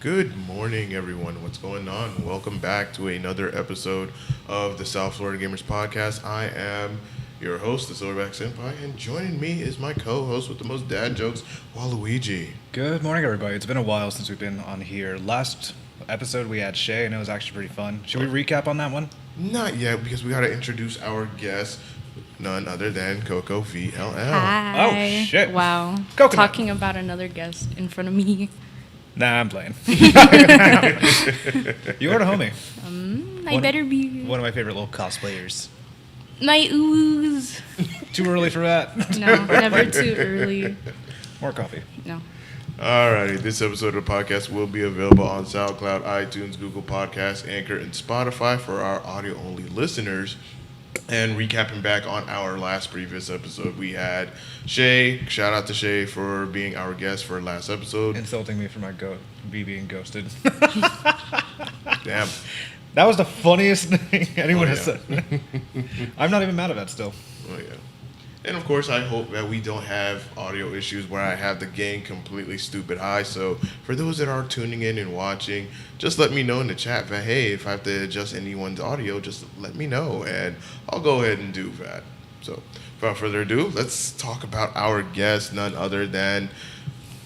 Good morning, everyone. What's going on? Welcome back to another episode of the South Florida Gamers Podcast. I am your host, the Silverback Senpai, and joining me is my co-host with the most dad jokes, Waluigi. Good morning, everybody. It's been a while since we've been on here. Last episode we had Shay, and it was actually pretty fun. Should we recap on that one? Not yet, because we got to introduce our guest, none other than cocovll. Hi. Oh, shit. Wow. Coconut. Talking about another guest in front of me. Nah, I'm playing. You are the homie. I better be. One of my favorite little cosplayers. My ooze. Too early for that. No, never too early. More coffee. No. Alrighty, this episode of the podcast will be available on SoundCloud, iTunes, Google Podcasts, Anchor, and Spotify for our audio-only listeners. And recapping back on our last previous episode, we had Shay. Shout out to Shay for being our guest for last episode. Insulting me for my me being ghosted. Damn. That was the funniest thing anyone has yeah. said. I'm not even mad at that still. Oh, yeah. And, of course, I hope that we don't have audio issues where I have the gain completely stupid high. So, for those that are tuning in and watching, just let me know in the chat that, hey, if I have to adjust anyone's audio, just let me know, and I'll go ahead and do that. So, without further ado, let's talk about our guest, none other than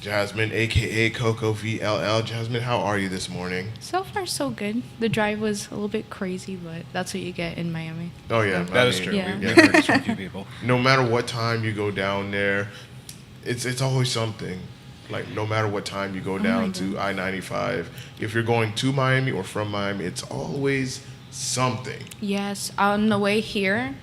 Jasmine, a.k.a. cocovll. Jasmine, how are you this morning? So far, so good. The drive was a little bit crazy, but that's what you get in Miami. Oh, yeah. That is true. Yeah. We've heard this from a few people. No matter what time you go down there, it's always something. Like, no matter what time you go down to I-95, if you're going to Miami or from Miami, it's always something. Yes. On the way here,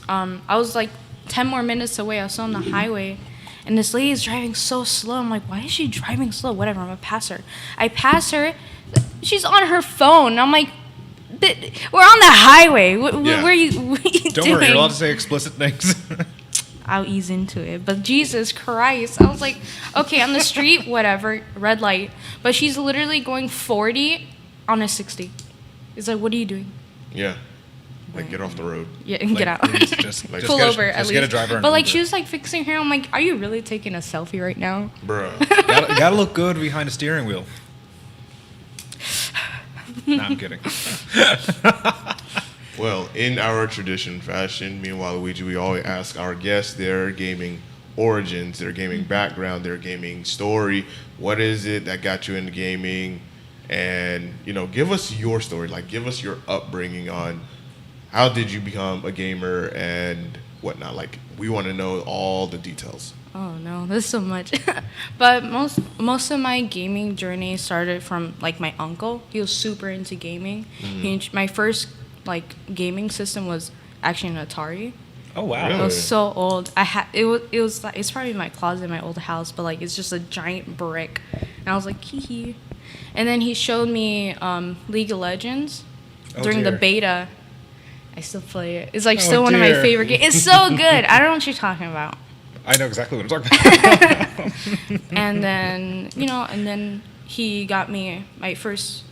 I was like 10 more minutes away. I was on the highway. And this lady is driving so slow. I'm like, why is she driving slow? Whatever, I'm going to pass her. I pass her. She's on her phone. I'm like, we're on the highway. What are you doing? Don't worry, you're allowed to say explicit things. I'll ease into it. But Jesus Christ. I was like, okay, on the street, whatever, red light. But she's literally going 40 on a 60. It's like, what are you doing? Yeah. Like, get off the road. Yeah, get out. Just Pull over at just least. get a driver. But like, she was like fixing her. I'm like, are you really taking a selfie right now? Bruh. gotta look good behind a steering wheel. Nah, I'm kidding. Well, in our tradition fashion, me and Waluigi, we always ask our guests their gaming origins, their gaming background, their gaming story. What is it that got you into gaming? And, give us your story. Like, give us your upbringing on how did you become a gamer and whatnot. Like, we want to know all the details. Oh no, there's so much. But most of my gaming journey started from like my uncle. He was super into gaming. My first like gaming system was actually an Atari. Oh wow! Really? It was so old. It's probably in my closet in my old house, but like it's just a giant brick. And I was like, hee hee. And then he showed me League of Legends during the beta. I still play it. It's like still one of my favorite games. It's so good. I don't know what you're talking about. I know exactly what I'm talking about. And then he got me my first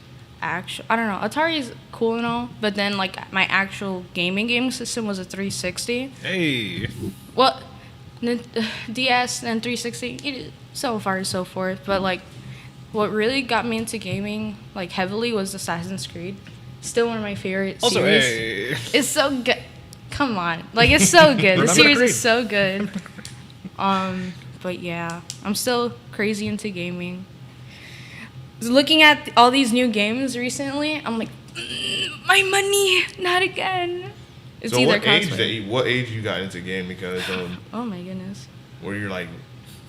actual, I don't know, Atari is cool and all, but then like my actual gaming system was a 360. Hey. Well, DS and 360, so far and so forth. But like, what really got me into gaming like heavily was Assassin's Creed. Still one of my favorite series. Also, hey. It's so good. Come on, like it's so good. The series is so good. But yeah, I'm still crazy into gaming. Looking at all these new games recently, I'm like, my money, not again. It's So either what age you got into gaming? Because oh my goodness. were you like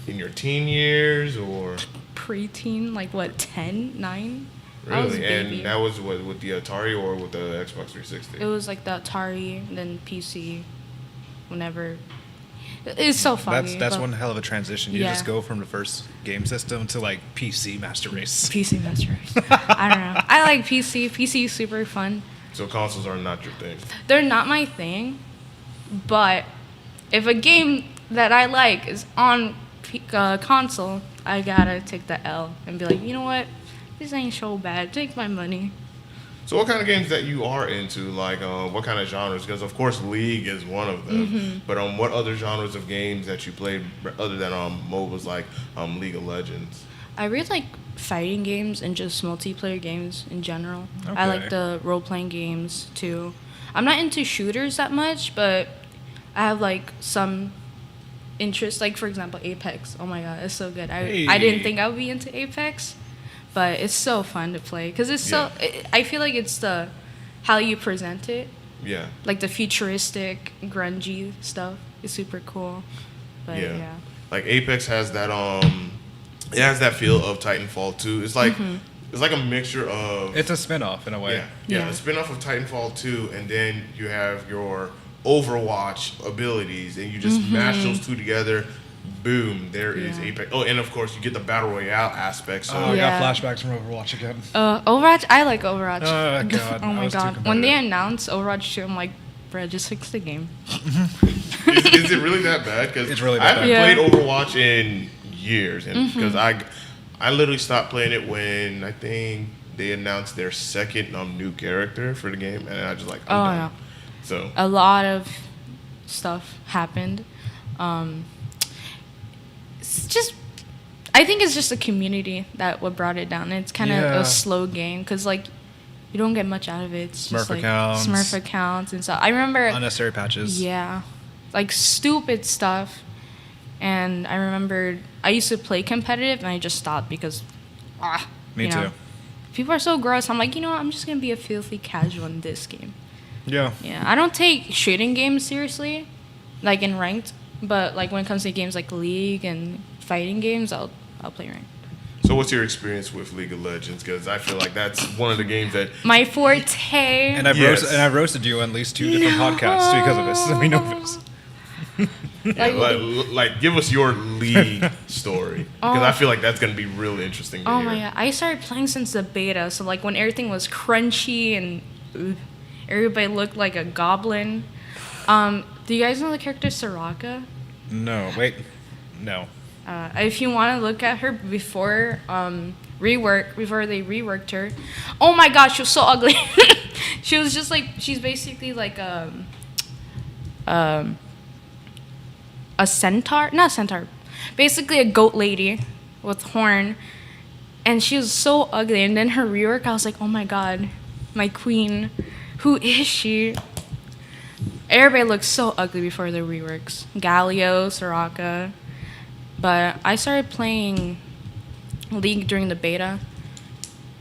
in your teen years or Preteen, like what, 10, 9? I was a really? baby. And that was with the Atari or with the Xbox 360? It was like the Atari, then PC, whenever. It's so foggy. That's one hell of a transition. You Yeah. just go from the first game system to like PC Master Race. PC Master Race. I don't know. I like PC. PC is super fun. So consoles are not your thing. They're not my thing, but if a game that I like is on console, I gotta take the L and be like, you know what? This ain't so bad. Take my money. So what kind of games that you are into? Like, what kind of genres? Because, of course, League is one of them. But what other genres of games that you played other than MOBAs like League of Legends? I really like fighting games and just multiplayer games in general. I like Okay. the role-playing games too. I'm not into shooters that much, but I have like some interest. Like for example, Apex. Oh my god, it's so good. I didn't Hey. think I would be into Apex, but it's so fun to play because it's so. I feel like it's the how you present it, Yeah. like the futuristic, grungy stuff is super cool. But yeah. Like Apex has that it has that feel of Titanfall 2. It's like it's like a mixture of It's a spin-off in a way. Yeah. a spin-off of Titanfall 2, and then you have your Overwatch abilities, and you just mash those two together. Boom, there is Yeah. Apex. Oh, and of course you get the battle royale aspect. So Oh, I Yeah. got flashbacks from Overwatch again. Overwatch. I like Overwatch. Oh, God. Oh I my was too god. When they competitive. announced Overwatch 2, I'm like, bruh, just fix the game. is it really that bad? Because It's really I that haven't bad. played Overwatch in years, and because I literally stopped playing it when I think they announced their second new character for the game, and I just like I'm done. Yeah. So A lot of stuff happened. It's just, I think it's just the community that what brought it down. It's kind of Yeah. a slow game because like you don't get much out of it. It's just Smurf like accounts. Smurf accounts and stuff. I remember, Unnecessary patches. yeah, like stupid stuff. And I remembered I used to play competitive and I just stopped because, Me you know, too. people are so gross. I'm like, you know what? I'm just gonna be a filthy casual in this game. Yeah. Yeah, I don't take shooting games seriously, like in ranked. But like when it comes to games like League and fighting games, I'll play ranked. So what's your experience with League of Legends? Because I feel like that's one of the games that My forte. And I've Yes. I've roasted you on at least 2 different podcasts because of this. We know this. like give us your League story, because I feel like that's gonna be really interesting to Oh hear. my god, I started playing since the beta. So like when everything was crunchy and everybody looked like a goblin. Do you guys know the character Soraka? No, wait. No. If you want to look at her before before they reworked her, oh my gosh, she was so ugly. She was just like, she's basically like a centaur, not a centaur, basically a goat lady with horn, and she was so ugly. And then her rework, I was like, oh my god, my queen, who is she? Everybody looked so ugly before the reworks. Galio, Soraka. But I started playing League during the beta,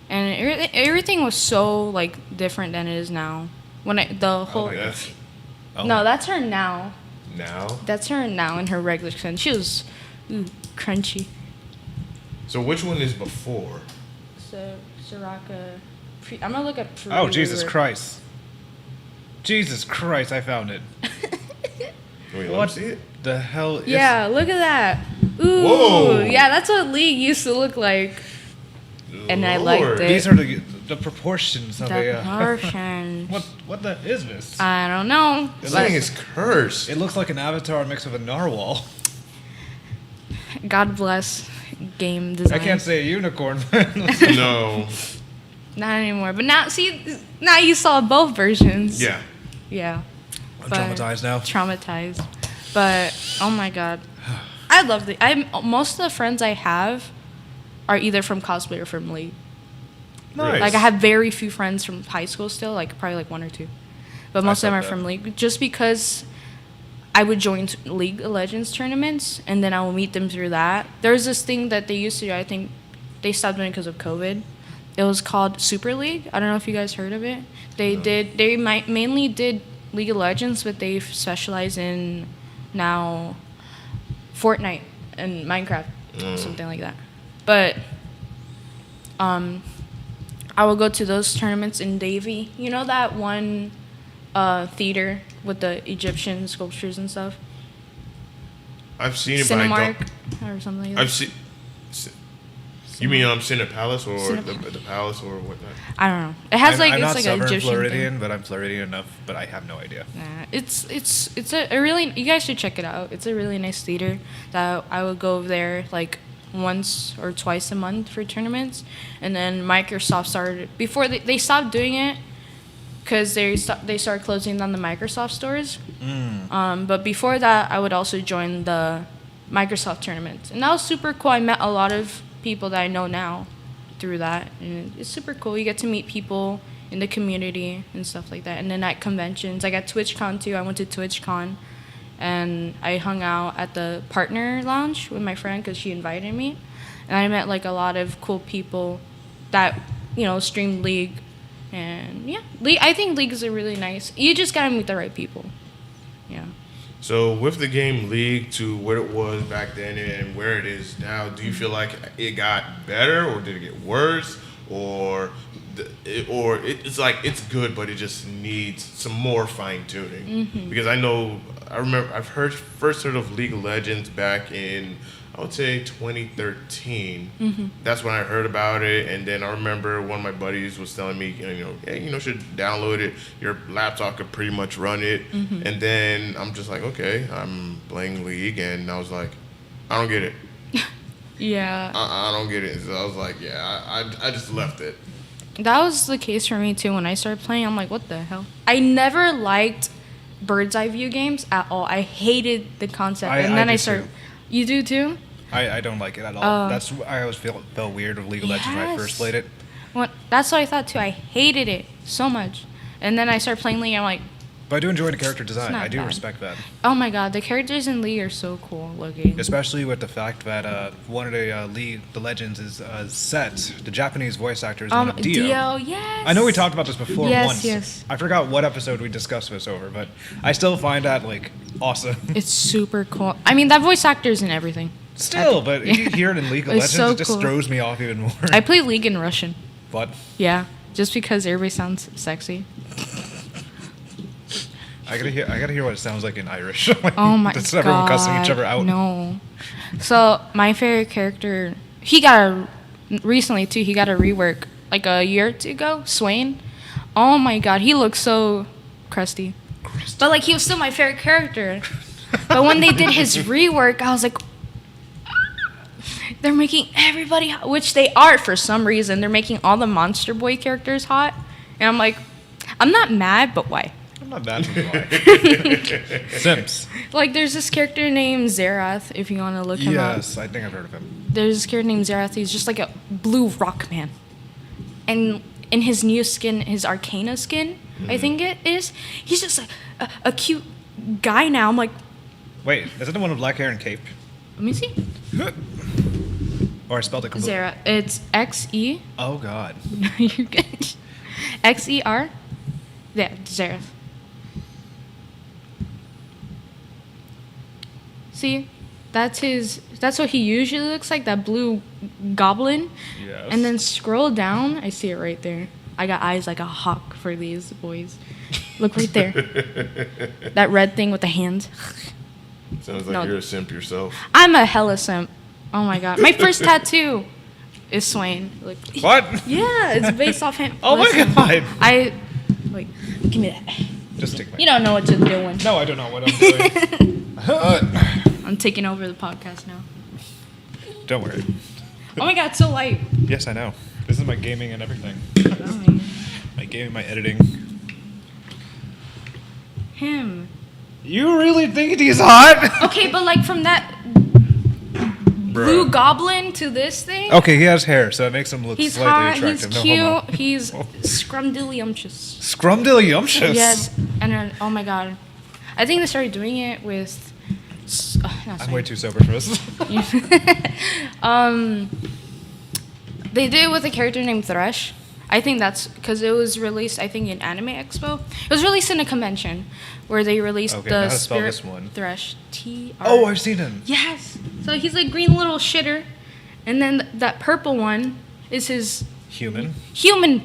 and everything was so like different than it is now. When the whole That's no, that's her now. now. That's her now in her regular skin. She was crunchy. So which one is before? So Soraka, I'm gonna look at. Oh, Jesus Christ. Jesus Christ, I found it. Wait, What let me see it. the hell is... Yeah, look at that. Ooh, Whoa. yeah, that's what League used to look like. And I liked Lord. it. These are the proportions of The a... proportions. What the is this? I don't know. This thing is cursed. It looks like an avatar mixed with a narwhal. God bless game I design. can't say a unicorn. No. Not anymore. But now, see, now you saw both versions. Yeah. Yeah. I'm But- traumatized now. Traumatized. But oh my god, I love the. Most of the friends I have are either from cosplay or from League. Nice. Like I have very few friends from high school still, like probably like 1 or 2. But most of them felt are that. from League, just because I would join League of Legends tournaments and then I will meet them through that. There's this thing that they used to do. I think they stopped doing because of COVID. It was called Super League. I don't know if you guys heard of it. They mainly did League of Legends, but they specialize in now Fortnite and Minecraft, something like that. But I will go to those tournaments in Davie. You know that one theater with the Egyptian sculptures and stuff? I've seen it, but I Cinemark don't. or something like that. I've seen. You mean Cine Palace or Cine- the Palace or whatnot? I don't know. It has I'm it's not like an Southern Egyptian Floridian, thing. but I'm Floridian enough, but I have no idea. Nah, it's a really, you guys should check it out. It's a really nice theater that I would go over there like once or twice a month for tournaments. And then Microsoft started before they stopped doing it because they started closing down the Microsoft stores. But before that, I would also join the Microsoft tournaments, and that was super cool. I met a lot of people that I know now through that, and it's super cool. You get to meet people in the community and stuff like that. And then at conventions, like at TwitchCon too, I went to TwitchCon, and I hung out at the partner lounge with my friend because she invited me, and I met like a lot of cool people that streamed League, and yeah, I think League is a really nice. You just gotta meet the right people. Yeah. So with the game League to what it was back then and where it is now, do you feel like it got better or did it get worse, or it's like it's good but it just needs some more fine tuning? Because I remember I've first heard of League of Legends back in, I would say 2013. That's when I heard about it, and then I remember one of my buddies was telling me, hey, should download it. Your laptop could pretty much run it. And then I'm just like, okay, I'm playing League, and I was like, I don't get it. Yeah. I don't get it. So I was like, yeah, I just left it. That was the case for me too. When I started playing, I'm like, what the hell? I never liked bird's eye view games at all. I hated the concept, and then I started. You do too? I don't like it at all. I always felt weird with League of Legends when I first played it. Well, that's what I thought too. I hated it so much, and then I started playing League. I'm like, but I do enjoy the character design. I do bad. respect that. Oh my god, the characters in League are so cool looking. Especially with the fact that one of the Legends is set. The Japanese voice actor is one of Dio. Dio, yes. I know we talked about this before once. Yes. I forgot what episode we discussed this over, but I still find that awesome. It's super cool. I mean, that voice actor's in everything. Still, but if you hear it in League of Legends, so it just cool. throws me off even more. I play League in Russian. What? Yeah, just because everybody sounds sexy. I gotta hear what it sounds like in Irish. Oh my god. That's everyone cussing each other out. No. So my favorite character, recently too, he got a rework like a year or two ago, Swain. Oh my god, he looks so crusty. But like he was still my favorite character. But when they did his rework, I was like, they're making everybody hot, which they are for some reason. They're making all the Monster Boy characters hot. And I'm like, I'm not mad, but why? I'm not mad at why. Sims. Like, there's this character named Zerath, if you want to look him up. Yes, I think I've heard of him. There's this character named Zerath. He's just like a blue rock man. And in his new skin, his Arcana skin, I think it is, he's just a cute guy now. I'm like... Wait, is it the one with black hair and cape? Let me see. Or I spelled it completely. Zerath. It's X-E. Oh, God. No, you're good. X-E-R. Yeah, Zerath. See? That's what he usually looks like, that blue goblin. Yes. And then scroll down, I see it right there. I got eyes like a hawk for these boys. Look right there. That red thing with the hand. Sounds like you're a simp yourself. I'm a hella simp. Oh my god. My first tattoo is Swain. Like, what? Yeah, it's based off him. Oh Listen, my god. Wait, give me that. Just take my... You don't know what you're doing. No, I don't know what I'm doing. I'm taking over the podcast now. Don't worry. Oh my god, it's so light. Yes, I know. This is my gaming and everything. Oh, My gaming, my editing. him. You really think he's hot? Okay, but like from that blue goblin to this thing. Okay, he has hair, so it makes him look He's slightly hot. attractive. He's No homo. cute. He's scrumdiddlyumptious. Scrumdiddlyumptious? Yes, and then, oh my god, I think they started doing it with. I'm way too sober for this. They did it with a character named Thresh. I think that's because it was released, I think, in Anime Expo. It was released in a convention where they released Okay, now the how to spell Spirit this one? Thresh. T-R. Oh, I've seen him. Yes. So he's a green little shitter. And then that purple one is his human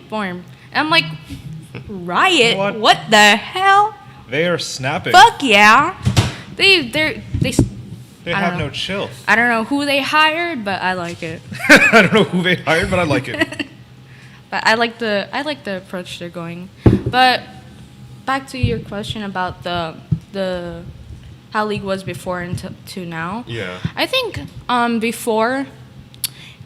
form. And I'm like, Riot? What the hell? They are snapping. Fuck yeah. They have no chill. I don't know who they hired, but I like it. I don't know who they hired, but I like it. But I like the approach they're going. But back to your question about the how League was before and to now. Yeah. I think before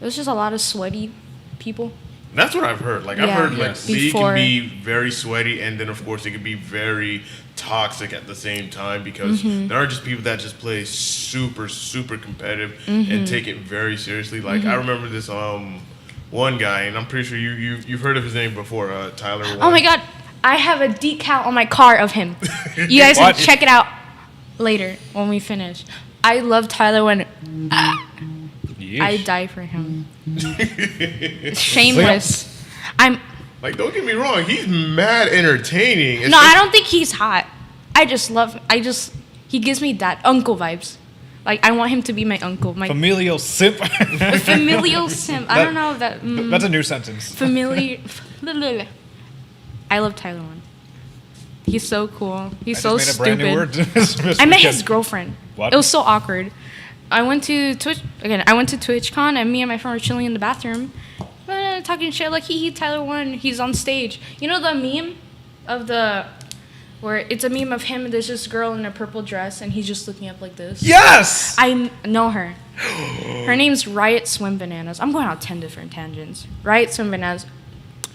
it was just a lot of sweaty people. That's what I've heard. Like I've Yeah. heard, like Yes. League Before- can be very sweaty, and then of course it can be very toxic at the same time because there are just people that just play super super competitive and take it very seriously. Like I remember this one guy, and I'm pretty sure you've heard of his name before, Tyler. Oh my god, I have a decal on my car of him. You guys can What? check it out later when we finish. I love Tyler when I die for him. Shameless. I'm Like, don't get me wrong, he's mad entertaining. no, I don't think he's hot. I just love. He gives me that uncle vibes. Like I want him to be my uncle, my Familial simp. familial simp. I don't know if that. That's a new sentence. Familiar. I love Tyler one. He's so cool. He's so I just made a brand new word. stupid. I met his girlfriend. What? It was so awkward. I went to TwitchCon and me and my friend were chilling in the bathroom, talking shit like he Tyler won. He's on stage. You know the meme of where it's a meme of him and there's this girl in a purple dress and he's just looking up like this. Yes. I know her. Her name's Riot Swim Bananas. I'm going on 10 different tangents. Riot Swim Bananas.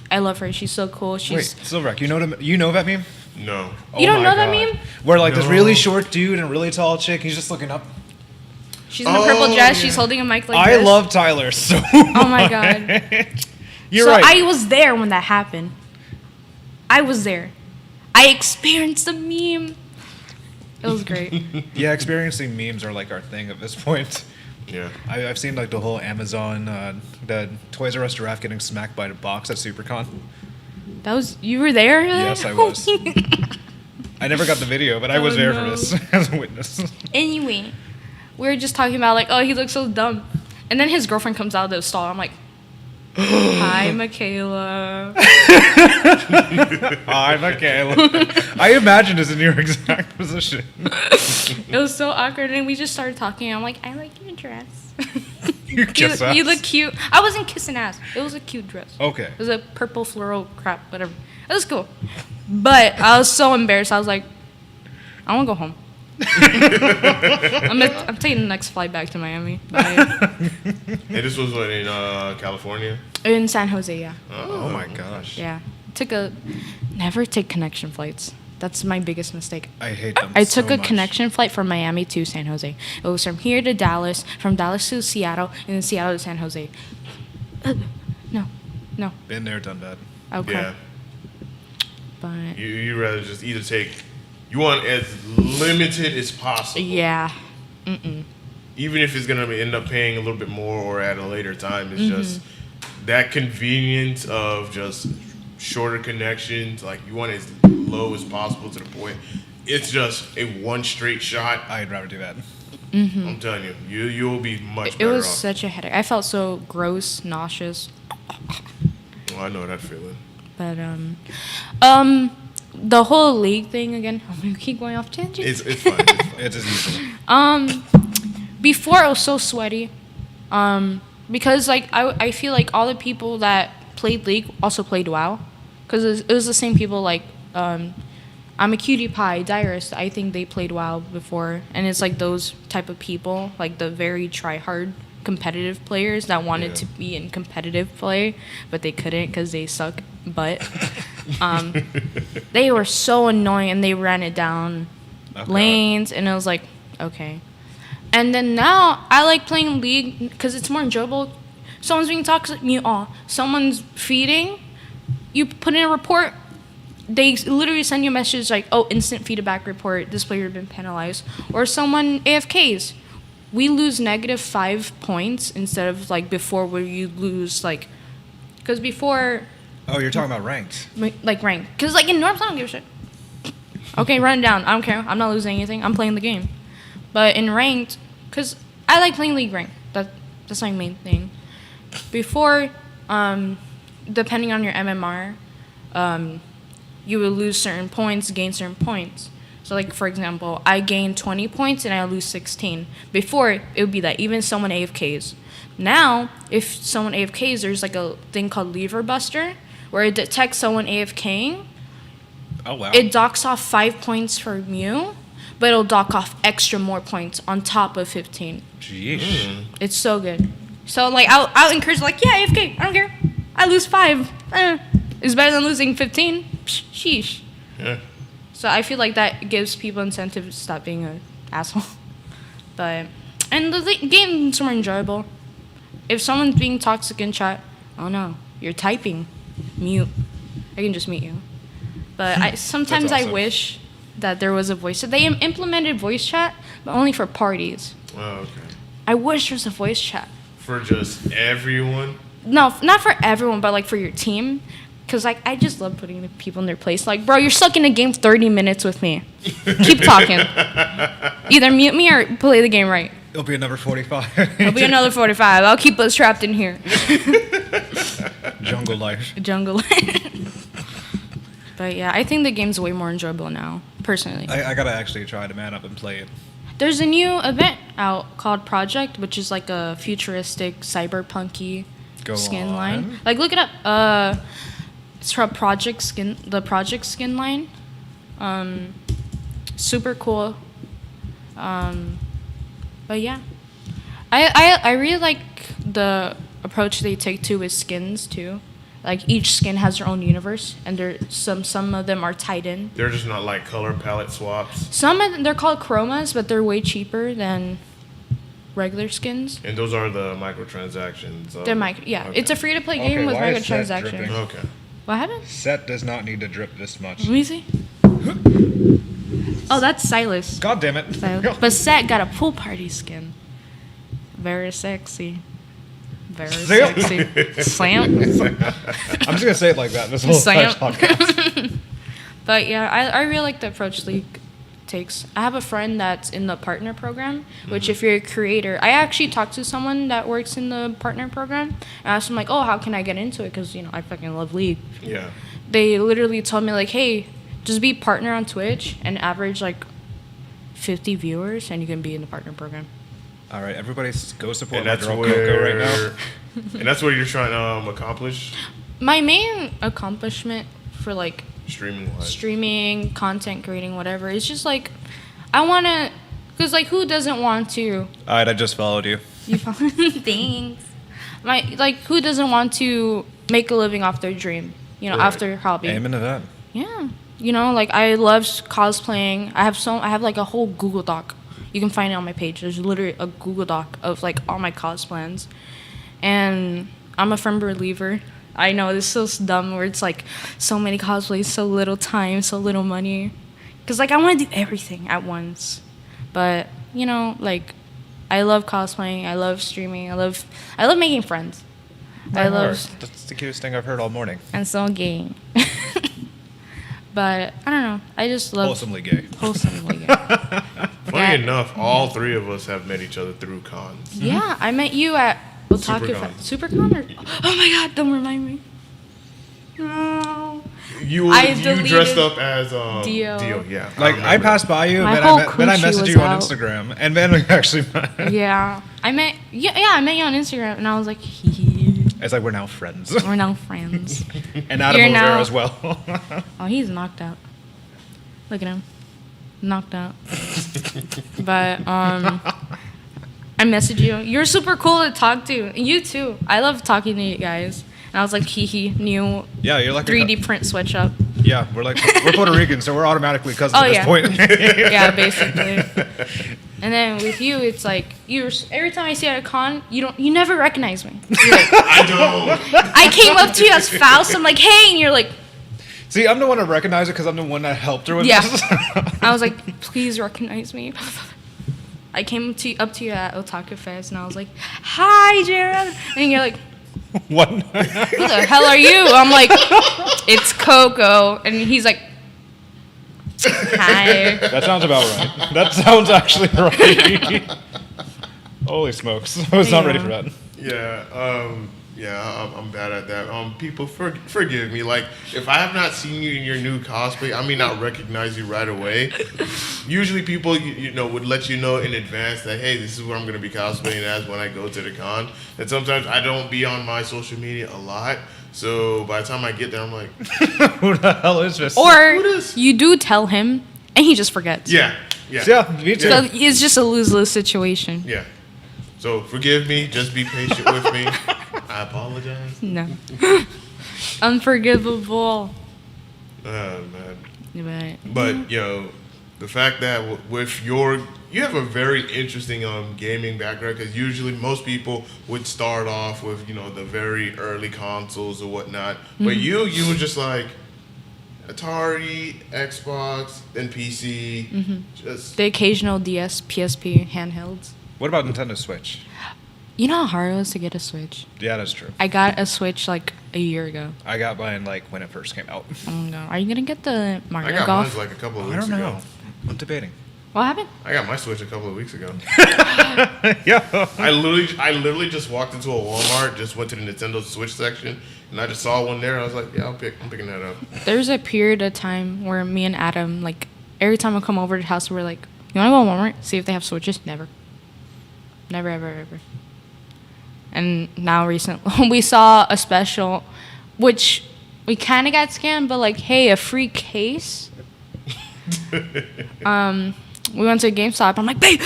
I love her. She's so cool. Wait, She's Silverback, you know that meme? No. You don't my know that God. meme? Where like this No. really short dude and a really tall chick, he's just looking up. She's in a purple Oh, dress. yeah. She's holding a mic like I this. love Tyler so. Oh my god. You're so right. I was there when that happened. I was there. I experienced the meme. It was great. Yeah, experiencing memes are like our thing at this point. Yeah. I've seen like the whole Amazon, the Toys R Us giraffe getting smacked by the box at SuperCon. That was you were there? Yes, I was. I never got the video, but I was Oh, there no. for this as a witness. Anyway, we were just talking about like, oh, he looks so dumb, and then his girlfriend comes out of the stall. I'm like, hi, Michaela. Hi, Michaela. I imagined us in your exact position. It was so awkward, and we just started talking. I'm like, I like your dress. You kiss you ass. look cute. I wasn't kissing ass. It was a cute dress. Okay. It was a purple floral crap, whatever. It was cool. But I was so embarrassed. I was like, I want to go home. I'm taking the next flight back to Miami. Bye. And this was what, in California? In San Jose, yeah. Oh my gosh. Yeah. Never take connection flights. That's my biggest mistake. I hate them. I took so a much. connection flight from Miami to San Jose. It was from here to Dallas, from Dallas to Seattle, and then Seattle to San Jose. No. Been there, done that. Okay. Yeah. But You rather just either take, you want as limited as possible. yeah. Even if it's going to end up paying a little bit more or at a later time. It's just that convenience of just shorter connections. Like you want as low as possible to the point. It's just a one straight shot. I'd rather do that. I'm telling you, you'll be much It better was off. such a headache. I felt so gross, nauseous. Oh, I know that feeling. But the whole league thing again. I'm gonna keep going off tangents. It's fine. It's fine. It's as usual. Before it was so sweaty, because like I feel like all the people that played League also played WoW, because it was the same people like I'm a Cutie Pie, Diarist. I think they played WoW before, and it's like those type of people, like the very try-hard competitive players that wanted Yeah. to be in competitive play, but they couldn't because they suck. But they were so annoying, and they ran it down Okay. lanes, and it was like, okay. And then now I like playing League because it's more enjoyable. Someone's being toxic, mute all. Someone's feeding, you put in a report. They literally send you a message like, oh, instant feedback report, this player has been penalized. Or someone AFKs. We lose -5 points instead of like before where you lose like, because before, Oh, you're talking about ranked. like rank. Because like in Norms, I don't give a shit. Okay, run it down. I don't care. I'm not losing anything. I'm playing the game. But in ranked, because I like playing League rank. That's my main thing. Before, depending on your MMR, you would lose certain points, gain certain points. So like, for example, I gain 20 points and I lose 16. Before, it would be that even someone AFKs. Now, if someone AFKs, there's like a thing called Lever Buster, where it detects someone AFKing. Oh wow. It docks off 5 points from you, but it'll dock off extra more points on top of 15. Jeez. It's so good. So like, I'll encourage like, yeah, AFK, I don't care. I lose 5, it's better than losing 15. Sheesh. Yeah. So I feel like that gives people incentive to stop being an asshole. But and the game's more enjoyable. If someone's being toxic in chat, oh no, you're typing, mute. I can just mute you. But sometimes I awesome. wish that there was a voice. So they implemented voice chat, but only for parties. Oh, okay. I wish there was a voice chat. For just everyone. No, not for everyone, but like for your team. Because like I just love putting the people in their place. Like, bro, you're stuck in a game 30 minutes with me. Keep talking. Either mute me or play the game right. It'll be another 45. It'll be another 45. I'll keep us trapped in here. Jungle life. Jungle. But yeah, I think the game's way more enjoyable now, personally. I gotta actually try to man up and play it. There's a new event out called Project, which is like a futuristic, cyberpunky skin line. Like, look it up. It's from the Project skin line. Super cool. But yeah, I really like the approach they take to with skins too. Like each skin has their own universe, and some of them are tied in. They're just not like color palette swaps. Some of them, they're called chromas, but they're way cheaper than regular skins. And those are the microtransactions. They're yeah. Okay. It's a free-to-play Okay, game with why is Seth microtransactions. dripping? Okay. What happened? Set does not need to drip this much. Let me see. Oh, that's Silas. God damn it. But Set got a pool party skin. Very sexy. Very Slam. sexy. Slam. I'm just gonna say it like that this whole entire Slam. podcast. But yeah, I really like the approach League takes. I have a friend that's in the partner program, which if you're a creator, I actually talked to someone that works in the partner program. And I asked them like, oh, how can I get into it? Because, I fucking love League. Yeah. They literally told me like, hey, just be partner on Twitch and average like 50 viewers and you can be in the partner program. All right, everybody go support And my that's girl where. Coco right now. And that's what you're trying to accomplish. My main accomplishment for like Streaming wise. streaming, content creating, whatever, it's just like I want to, because like who doesn't want to? All right, I just followed you. You Thanks. Who doesn't want to make a living off their dream? Right. After hobby. Aim into that. Yeah. Like I love cosplaying. I have like a whole Google Doc. You can find it on my page. There's literally a Google Doc of like all my cosplans. And I'm a firm believer. I know this is so dumb where it's like so many cosplays, so little time, so little money. Cause like I want to do everything at once. But like I love cosplaying. I love streaming. I love making friends. That's the cutest thing I've heard all morning. And so gay. But I don't know. I just love Wholesomely gay. Wholesomely gay. Funny enough, all three of us have met each other through cons. Yeah, I met you at Otaku Supercon. Supercon or oh my god, don't remind me. No. You dressed up as Dio. Yeah. Like I remember. passed by you, My and whole then I coochie messaged was you on out. Instagram, and then we actually met. Yeah. I met you on Instagram and I was like, It's like we're now friends. we're now friends. And Adam You're over there now- as well. Oh, he's knocked out. Look at him. Knocked out. But I messaged you. You're super cool to talk to. And you too. I love talking to you guys. And I was like, new Yeah, you're like 3D print sweatshop. Yeah, we're Puerto Rican, so we're automatically cousins Oh, at this yeah. point. Yeah, basically. And then with you, it's like every time I see you at a con, you never recognize me. You're like, I don't. I came up to you as Faust. I'm like, hey, and you're like, See, I'm the one to recognize it because I'm the one that helped her with yeah. this. I was like, please recognize me. I came up to you at Otaku Fest, and I was like, hi, Jared. And you're like, What? who the hell are you? I'm like, it's Coco. And he's like, hi. That sounds about right. That sounds actually right. Holy smokes. I was not ready for that. Yeah, I'm bad at that. People, forgive me. Like, if I have not seen you in your new cosplay, I may not recognize you right away. Usually people, would let you know in advance that, hey, this is what I'm going to be cosplaying as when I go to the con. And sometimes I don't be on my social media a lot. So by the time I get there, I'm like, Who the hell is this? Or Who this? you do tell him, and he just forgets. yeah. Yeah, me too. So it's just a lose-lose situation. Yeah. So forgive me. Just be patient with me. I apologize. No. Unforgivable. Oh man. But But yo, the fact that with you have a very interesting gaming background, because usually most people would start off with the very early consoles or whatnot, but you were just like Atari, Xbox, then PC, just the occasional DS, PSP handhelds. What about Nintendo Switch? You know how hard it was to get a Switch? Yeah, that's true. I got a Switch like a year ago. I got mine like when it first came out. Oh no. Are you gonna get the I Mario got Golf? mine like a couple of I weeks don't ago. know. I'm debating. What happened? I got my Switch a couple of weeks ago. Yeah. I literally just walked into a Walmart, just went to the Nintendo Switch section, and I just saw one there. I was like, yeah, I'm picking that up. There's a period of time where me and Adam, like, every time I come over to the house, we're like, you wanna go to Walmart? See if they have Switches? Never. Never, ever, ever. And now recently, we saw a special, which we kind of got scammed, but like, hey, a free case. We went to a GameStop. I'm like, babe,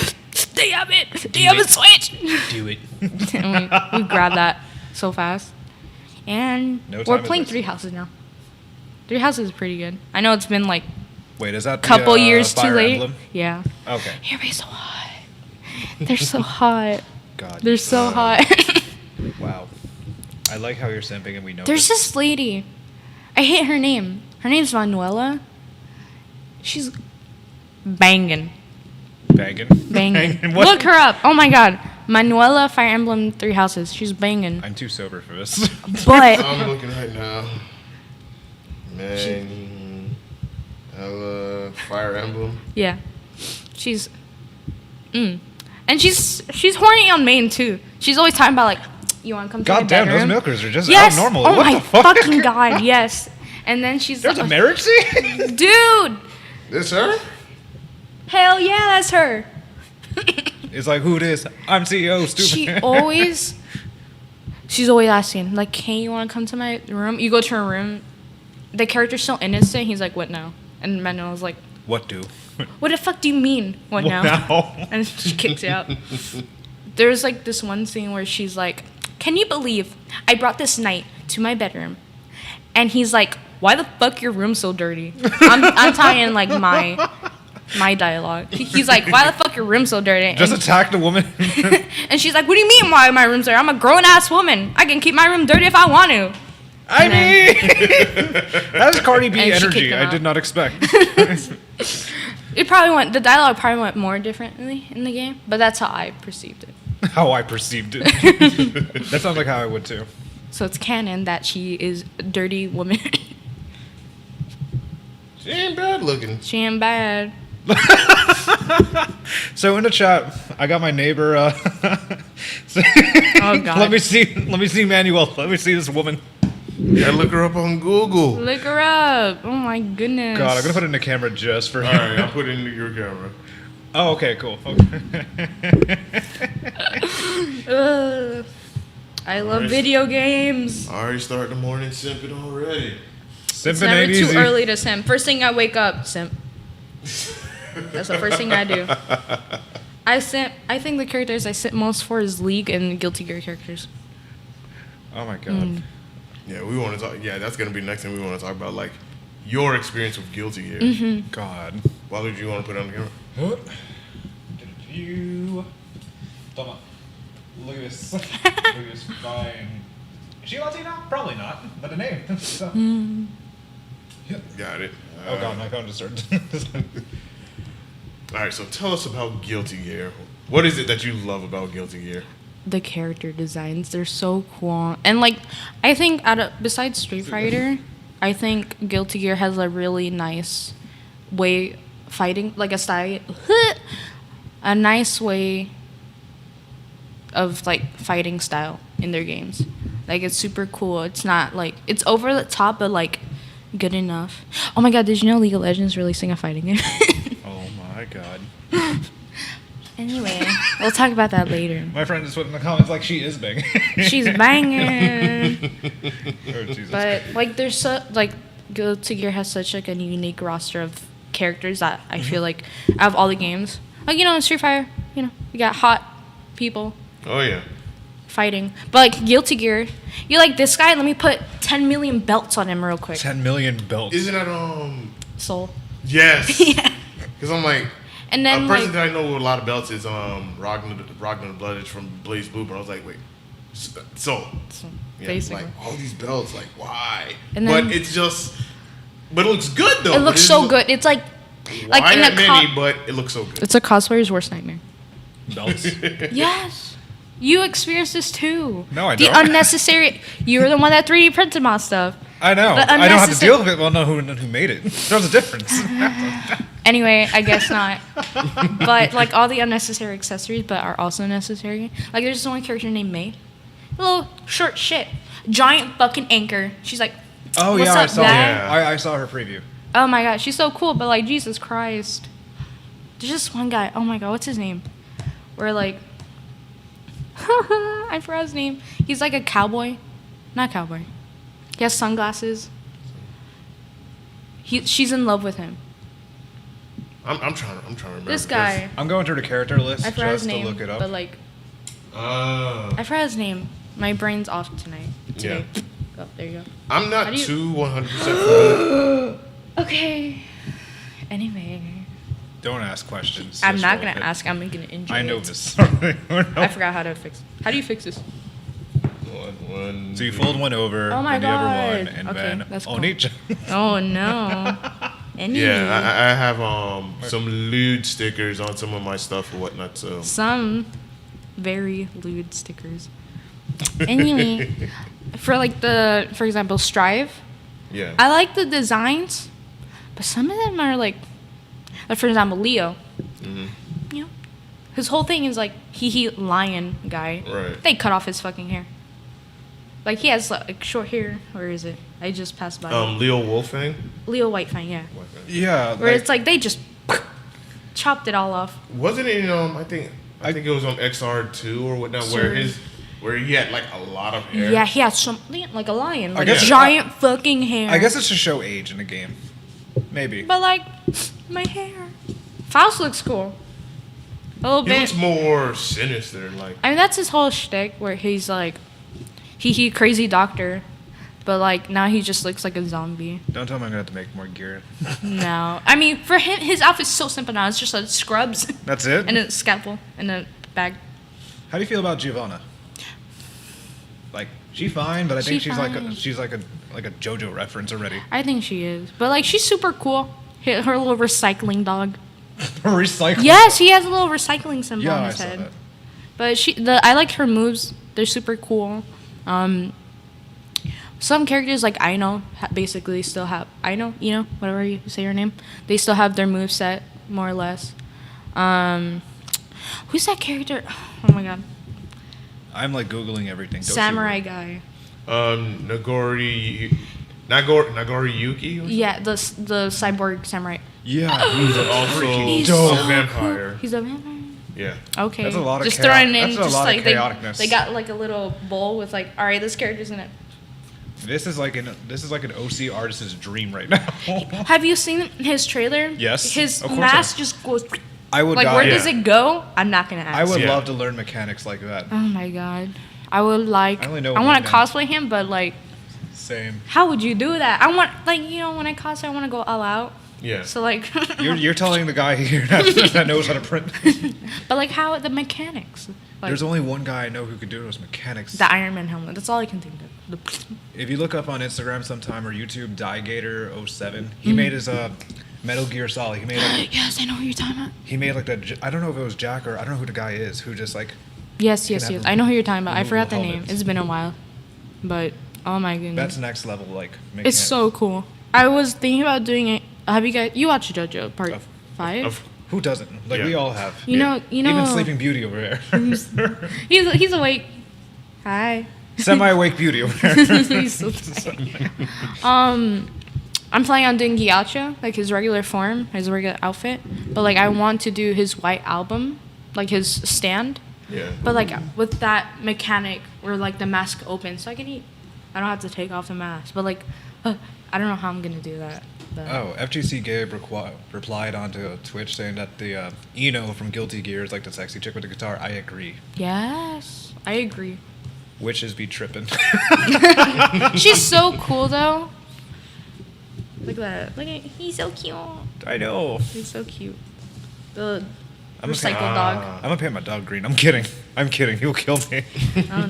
they have it. They have a Switch. Do it. And we grabbed that so fast. And No we're time is playing wasted. Three Houses now. Three Houses is pretty good. I know it's been like Wait, is that a couple the, years too Fire late. Emblem? Yeah. Okay. Everybody's so hot. They're so hot. God. They're so hot. Wow. I like how you're simping and we know. There's this lady. I hate her name. Her name's Manuela. She's banging. Banging. Banging. What? Look her up. Oh my god. Manuela Fire Emblem Three Houses. She's banging. I'm too sober for this. But I'm looking right now. Man, Fire Emblem. yeah. She's and she's horny on main too. She's always talking about like, you want to come to my God damn, those bedroom? milkers are just Yes. abnormal. Oh What my the fuck? fucking god. Yes. And then she's There's a marriage scene? dude. This her? Hell yeah, that's her. It's like, who it is? I'm CEO, stupid. She's always asking, like, hey, you want to come to my room? You go to her room. The character's so innocent. He's like, what now? And Manuel's like, What do? what the fuck do you mean? What now? And she kicks you out. There's like this one scene where she's like, can you believe I brought this knight to my bedroom? And he's like, why the fuck your room so dirty? I'm tying like my dialogue. He's like, why the fuck your room so dirty? Just And, attack the woman. and she's like, what do you mean why my room's dirty? I'm a grown ass woman. I can keep my room dirty if I want to. I And mean, that's Cardi B And she energy. kicked him I out. did not expect. The dialogue probably went more differently in the game, but that's how I perceived it. How I perceived it. That sounds like how I would too. So it's canon that she is a dirty woman. She ain't bad looking. She ain't bad. So in the chat, I got my neighbor. Oh god. Let me see Manuel. Let me see this woman. I look her up on Google. Look her up. Oh my goodness. God, I'm gonna put it in the camera just for All him. right, I'll put it into your camera. Oh, okay, cool. Okay. Ugh. I love video games. I already started the morning simping already. It's Simping never ain't too easy. early to simp. First thing I wake up, simp. That's the first thing I do. I simp. I think the characters I simp most for is League and Guilty Gear characters. Oh my god. Yeah, we want to talk. Yeah, that's gonna be the next thing we want to talk about, like your experience with Guilty Gear. Mm-hmm. God. Why would you want to put it on the camera? What? Get a view. Toma. Look at this. Look at this fine. Is she Latina? Probably not, but a name. So. Got it. Oh god, my phone just started. All right, so tell us about Guilty Gear. What is it that you love about Guilty Gear? The character designs, they're so cool. And like, I think besides Street Fighter, I think Guilty Gear has a really nice way fighting, like a nice way of like fighting style in their games. Like it's super cool. It's not like it's over the top, but like good enough. Oh my god, did you know League of Legends releasing a fighting game? Oh my god. Anyway, we'll talk about that later. My friend just put in the comments like she is banging. She's banging. Oh, Jesus But Christ. like there's so like Guilty Gear has such like a unique roster of characters that I feel like out of all the games, like in Street Fighter, you got hot people, Oh yeah. fighting. But like Guilty Gear, you're like this guy. Let me put 10 million belts on him real quick. 10 million belts. Isn't that Soul. Yes. Yeah. Because I'm like, And then a person like that I know with a lot of belts is Ragnar the Bloodage from Blaze Blue, but I was like, wait, Soul. Yeah, basically. like all these belts, like why? And then- but it's just, but it looks good though. it looks so good. It's like Why in that a many? But it looks so good. it's a cosplayer's worst nightmare. Belts. Yes. You experienced this too. No, I the don't. unnecessary. You were the one that 3D printed my stuff. I know. The I don't have to unnecessary- deal with it. Well, no, who made it? There's a difference. Anyway, I guess not. But like all the unnecessary accessories, but are also necessary. Like there's this one character named May, a little short shit, giant fucking anchor. She's like, Oh What's yeah, I up, saw. Dad? I saw her preview. oh my god, she's so cool. But like Jesus Christ, there's just one guy. Oh my god, what's his name? Where like, I forgot his name. He's like a cowboy, not cowboy. He has sunglasses. She's in love with him. I'm trying to remember This guy. I'm going through the character list I forgot his just to name, look it up. but like Oh. I forgot his name. My brain's off tonight. Today. Oh, there you go. I'm not How do you- too 100% familiar. Okay. Anyway, Don't ask questions. I'm just not roll gonna it. ask. I'm gonna enjoy. I know it. this. I forgot how to fix. How do you fix this? One. So you fold one over, Oh my then the other one, God. and Okay, then that's cool. on each. Oh no. Anyway. Yeah, I have some lewd stickers on some of my stuff or whatnot. So Some very lewd stickers. Anyway, for example, Strive. yeah. I like the designs, but some of them are like for example, Leo. Mhm. You know, his whole thing is like he lion guy. Right. They cut off his fucking hair. Like he has like short hair. Where is it? I just passed by. Leo Wolfang. Leo Whitefang, yeah. Yeah. Where it's like they just chopped it all off. Wasn't it? I think it was on XR2 or whatnot, where he had like a lot of hair. Yeah, he has something like a lion, like guess- giant fucking hair. I guess it's to show age in the game. Maybe. But like my hair. Faust looks cool. A little He bit. looks more sinister, like. I mean, that's his whole shtick, where he's like, he crazy doctor, but like now he just looks like a zombie. Don't tell me I'm gonna have to make more gear. No, I mean for him, his outfit's so simple now. It's just like scrubs That's it. and a scalpel and a bag. How do you feel about Giovanna? Like she's fine, but I think She fine. she's like a JoJo reference already. I think she is, but like she's super cool. Her little recycling dog. Recycle. Yes, he has a little recycling symbol Yeah, on I his saw head. that. But I like her moves. They're super cool. Some characters like Aino basically still have Aino, whatever you say your name. They still have their move set more or less. Who's that character? Oh my god, I'm like googling everything. Don't you samurai worry. guy. Nagori Yuki. or Yeah, the cyborg samurai. Yeah, He's he's also He's a so vampire. Cool. He's a vampire. Yeah. Okay. That's a lot of just chaos- throwing in, that's a just lot of like chaoticness. they got like a little bowl with like, all right, this character's in it. This is like an OC artist's dream right now. Have you seen his trailer? Yes, His of course mask just goes. I would Like, die. where Yeah. does it go? I'm not gonna ask. I would Yeah. love to learn mechanics like that. Oh my god. I would like. I only know I want one to guy. cosplay him, but like, Same. how would you do that? I want when I cosplay, I want to go all out. Yeah. So like, You're telling the guy here that knows how to print. but like how the mechanics? Like, There's only one guy I know who can do those mechanics. the Iron Man helmet. That's all I can think of. If you look up on Instagram sometime or YouTube, DieGator07, he Mm-hmm. made his Metal Gear Solid. He made Yes, I know what you're talking about. I don't know if it was Jack or I don't know who the guy is who just like Yes. have I know who you're talking about. I forgot the removable name. helmets. It's been a while, but oh my goodness, that's next level like. it's mechanics. so cool. I was thinking about doing it. Have you watched JoJo Part Of- 5? Of- Who doesn't? Like Yeah. we all have. You know. Even Sleeping Beauty over there. He's awake. Hi. Semi-awake Beauty over there. He's so tired. I'm planning on doing Gyacha, like his regular form, his regular outfit. But like I want to do his white album, like his stand. Yeah. But like with that mechanic where like the mask opens, so I can eat. I don't have to take off the mask. But like, I don't know how I'm gonna do that. But Oh, FGC Gabe replied onto Twitch saying that the Eno from Guilty Gear is like the sexy chick with the guitar. I agree. yes, I agree. Witches be tripping. She's so cool though. Look at that. Look at he's so cute. I know. He's so cute. The I'm a recycle fan. dog. I'm gonna paint my dog green. I'm kidding. I'm kidding. He'll kill me. Oh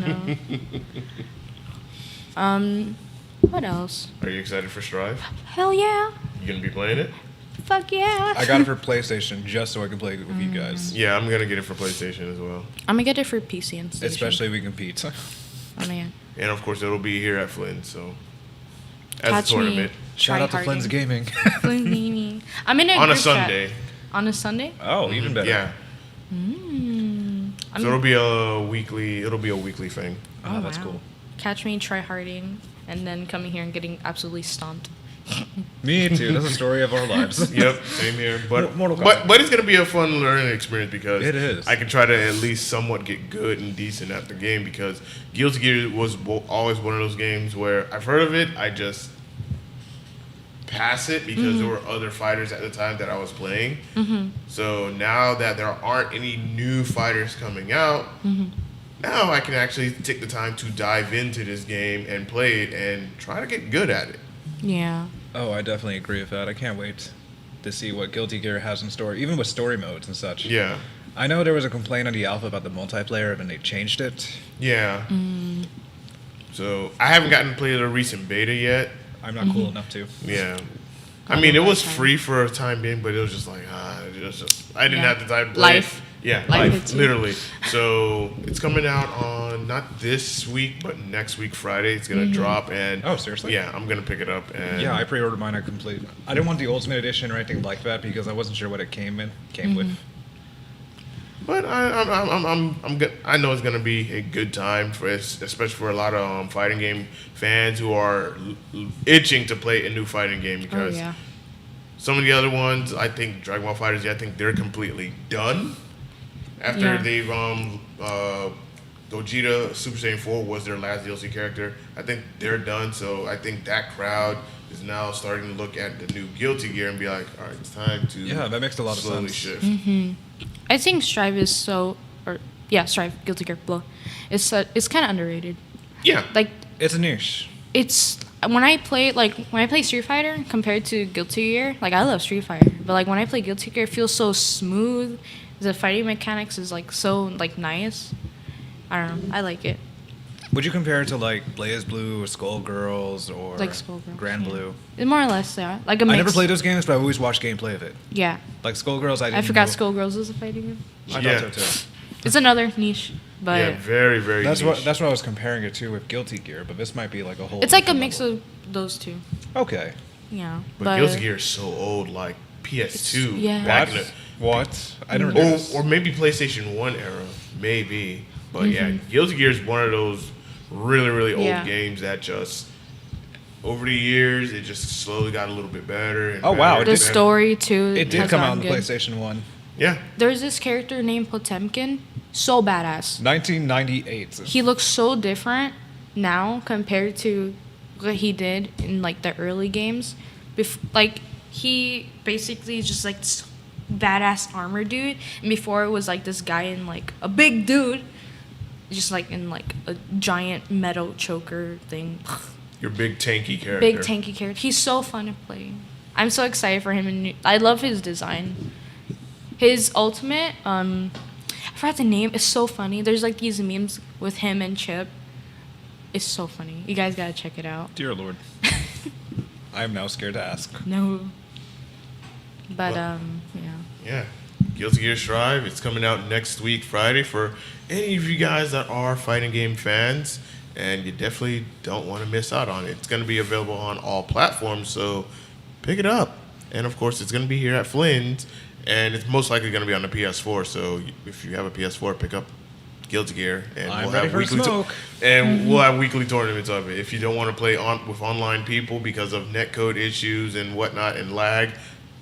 no. What else? Are you excited for Strive? Hell yeah. You gonna be playing it? Fuck yeah. I got it for PlayStation just so I can play with you guys. Yeah, I'm gonna get it for PlayStation as well. I'm gonna get it for PC and Station. Especially we compete. Oh man. And of course, it'll be here at Flynn. So as Catch a tournament Shout out to tryharding. Flynn's Gaming. Flynn's Gaming. I'm in a on a group chat. Sunday. On a Sunday? Oh, even better. Yeah. I'm, So it'll be a weekly. It'll be a weekly thing. Oh, that's wow. cool. Catch me tryharding and then coming here and getting absolutely stomped. Me too. That's the story of our lives. Yep, same here. But Mortal Kombat. but it's gonna be a fun learning experience because It is. I can try to at least somewhat get good and decent at the game because Guilty Gear was always one of those games where I've heard of it, I just pass it because there were other fighters at the time that I was playing. So now that there aren't any new fighters coming out, now I can actually take the time to dive into this game and play it and try to get good at it. Yeah. Oh, I definitely agree with that. I can't wait to see what Guilty Gear has in store, even with story modes and such. Yeah. I know there was a complaint on the alpha about the multiplayer, and they changed it. Yeah. So I haven't gotten to play the recent beta yet. I'm not cool enough to. Yeah. Got I mean, no it was time. free for a time being, but it was just like, it was just, I didn't Yeah. have the time to play Life. it. Yeah, Life life, hits you. literally. So it's coming out on not this week, but next week, Friday. It's going to drop. And Oh, seriously? Yeah, I'm going to pick it up. And Yeah, I pre-ordered mine. I didn't want the Ultimate Edition or anything like that because I wasn't sure what it came with. But I'm good. I know it's gonna be a good time for us, especially for a lot of fighting game fans who are itching to play a new fighting game because yeah. some of the other ones, I think Dragon Ball Fighters, I think they're completely done after Yeah. they've Gogeta Super Saiyan 4 was their last DLC character. I think they're done, so I think that crowd is now starting to look at the new Guilty Gear and be like, all right, it's time to Yeah, that makes a lot of slowly sense. shift. I think Strive is Strive, Guilty Gear, blah. It's kind of underrated. Yeah, Like, It's a niche. it's when I play Street Fighter compared to Guilty Gear, like I love Street Fighter, but like when I play Guilty Gear, it feels so smooth. The fighting mechanics is like so like nice. I don't know. I like it. Would you compare it to like Blaze Blue or Skullgirls or Like Skullgirls, Grand yeah. Blue? It's more or less, yeah. Like a mix. I never played those games, but I always watched gameplay of it. Yeah. Like Skullgirls, I didn't I forgot know. Skullgirls is a fighting game. I Yeah. thought so too. It's another niche, but yeah, very, very That's niche. what I was comparing it to with Guilty Gear, but this might be like a whole. it's like a different mix level. of those two. Okay. Yeah. But Guilty Gear is so old, like PS2 yeah. back What? in the, What? I never knew this. or maybe PlayStation 1 era, maybe. But yeah, Mm-hmm. Guilty Gear is one of those really, really old Yeah. games that just over the years it just slowly got a little bit better. And Oh, wow, better it the and did- better. story too. It did has come out gotten on the good. PlayStation 1. Yeah, There's this character named Potemkin, so badass. 1998. He looks so different now compared to what he did in like the early games. Like he basically is just like this badass armor dude, and before it was like this guy in like a big dude, just like in like a giant metal choker thing. your big tanky character. Big tanky character. He's so fun to play. I'm so excited for him, and I love his design. His ultimate, I forgot the name. It's so funny. There's like these memes with him and Chip. It's so funny. You guys gotta check it out. Dear Lord. I am now scared to ask. No. But Well- yeah. Yeah, Guilty Gear Strive. It's coming out next week, Friday, for any of you guys that are fighting game fans, and you definitely don't want to miss out on it. It's going to be available on all platforms, so pick it up. And of course, it's going to be here at Flynn's, and it's most likely going to be on the PS4. So if you have a PS4, pick up Guilty Gear, and I'm ready for weekly smoke. we'll have weekly tournaments of it. If you don't want to play with online people because of netcode issues and whatnot and lag,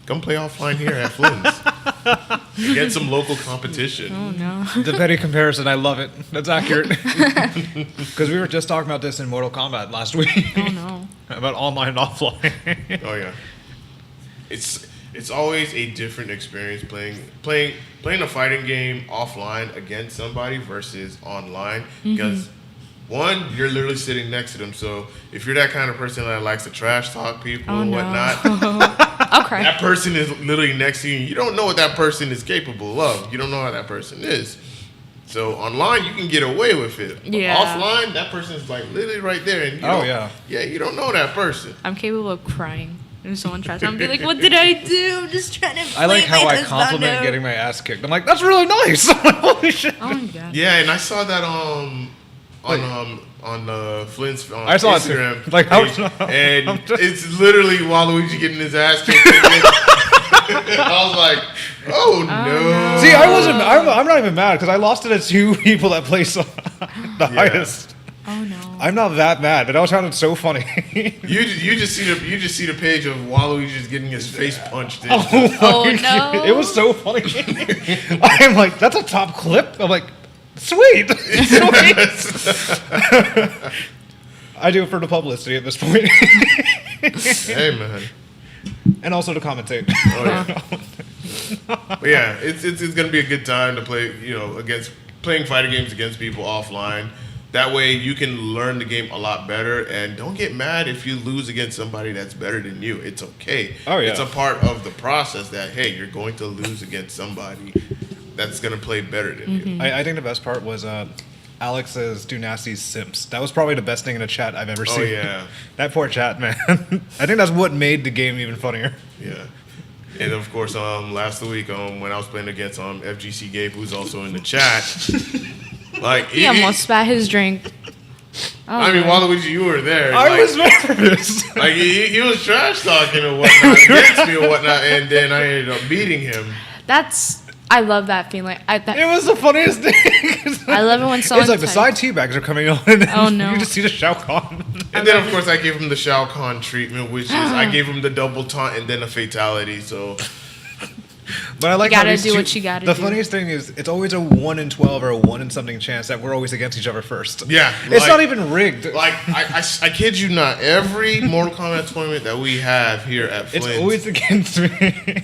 come play offline here at Flynn's. And get some local competition. Oh no. The petty comparison, I love it. That's accurate. Because we were just talking about this in Mortal Kombat last week. Oh no. About online and offline. Oh yeah, it's always a different experience playing a fighting game offline against somebody versus online because One, you're literally sitting next to them. So if you're that kind of person that likes to trash talk people Oh and no. whatnot, I'll cry. that person is literally next to you. You don't know what that person is capable of. You don't know how that person is. So online, you can get away with it. But Yeah. offline, that person is like literally right there. And you Oh, don't- yeah. Yeah, you don't know that person. I'm capable of crying. If someone tries to be like, what did I do? I'm just trying to I like play how my I husband compliment out. getting my ass kicked. I'm like, that's really nice. I'm like, holy shit. Oh my god. Yeah, and I saw that Like- on Flint's I saw it too. Instagram Like, how- page, I'm and just- it's literally Waluigi getting his ass kicked. I was like, oh no. See, I'm not even mad because I lost it to 2 people that placed the highest. Oh no. I'm not that mad, but that sounded so funny. You just see the page of Waluigi just getting his face punched in. Oh, no. It was so funny. I'm like, that's a top clip. I'm like, sweet. Sweet. I do it for the publicity at this point. Hey man. And also to commentate. Oh yeah. But yeah, it's gonna be a good time to play. Against playing fighting games against people offline. That way you can learn the game a lot better, and don't get mad if you lose against somebody that's better than you. It's okay. Oh, yeah. It's a part of the process that, hey, you're going to lose against somebody that's going to play better than you. I think the best part was Alex's Do Nasty's Simps. That was probably the best thing in a chat I've ever seen. Oh, yeah. That poor chat, man. I think that's what made the game even funnier. Yeah. And of course, last week when I was playing against FGC Gabe, who's also in the chat, like He almost spat his drink. Oh, I mean, Lord. Waluigi, you were there. I was nervous. Like he was trash talking and whatnot against me and whatnot, and then I ended up beating him. I love that feeling. It was the funniest thing. I love it when someone. It's like the side teabags are coming on, and then Oh, no. you just see the Shao Kahn. And then, of course, I gave him the Shao Kahn treatment, which is I gave him the double taunt and then a fatality. So, But I like You how gotta these do two- what you gotta The do. funniest thing is, it's always a 1 in 12 or a 1 in something chance that we're always against each other first. yeah. It's not even rigged. Like, I kid you not, every Mortal Kombat tournament that we have here at Flint, It's always against me.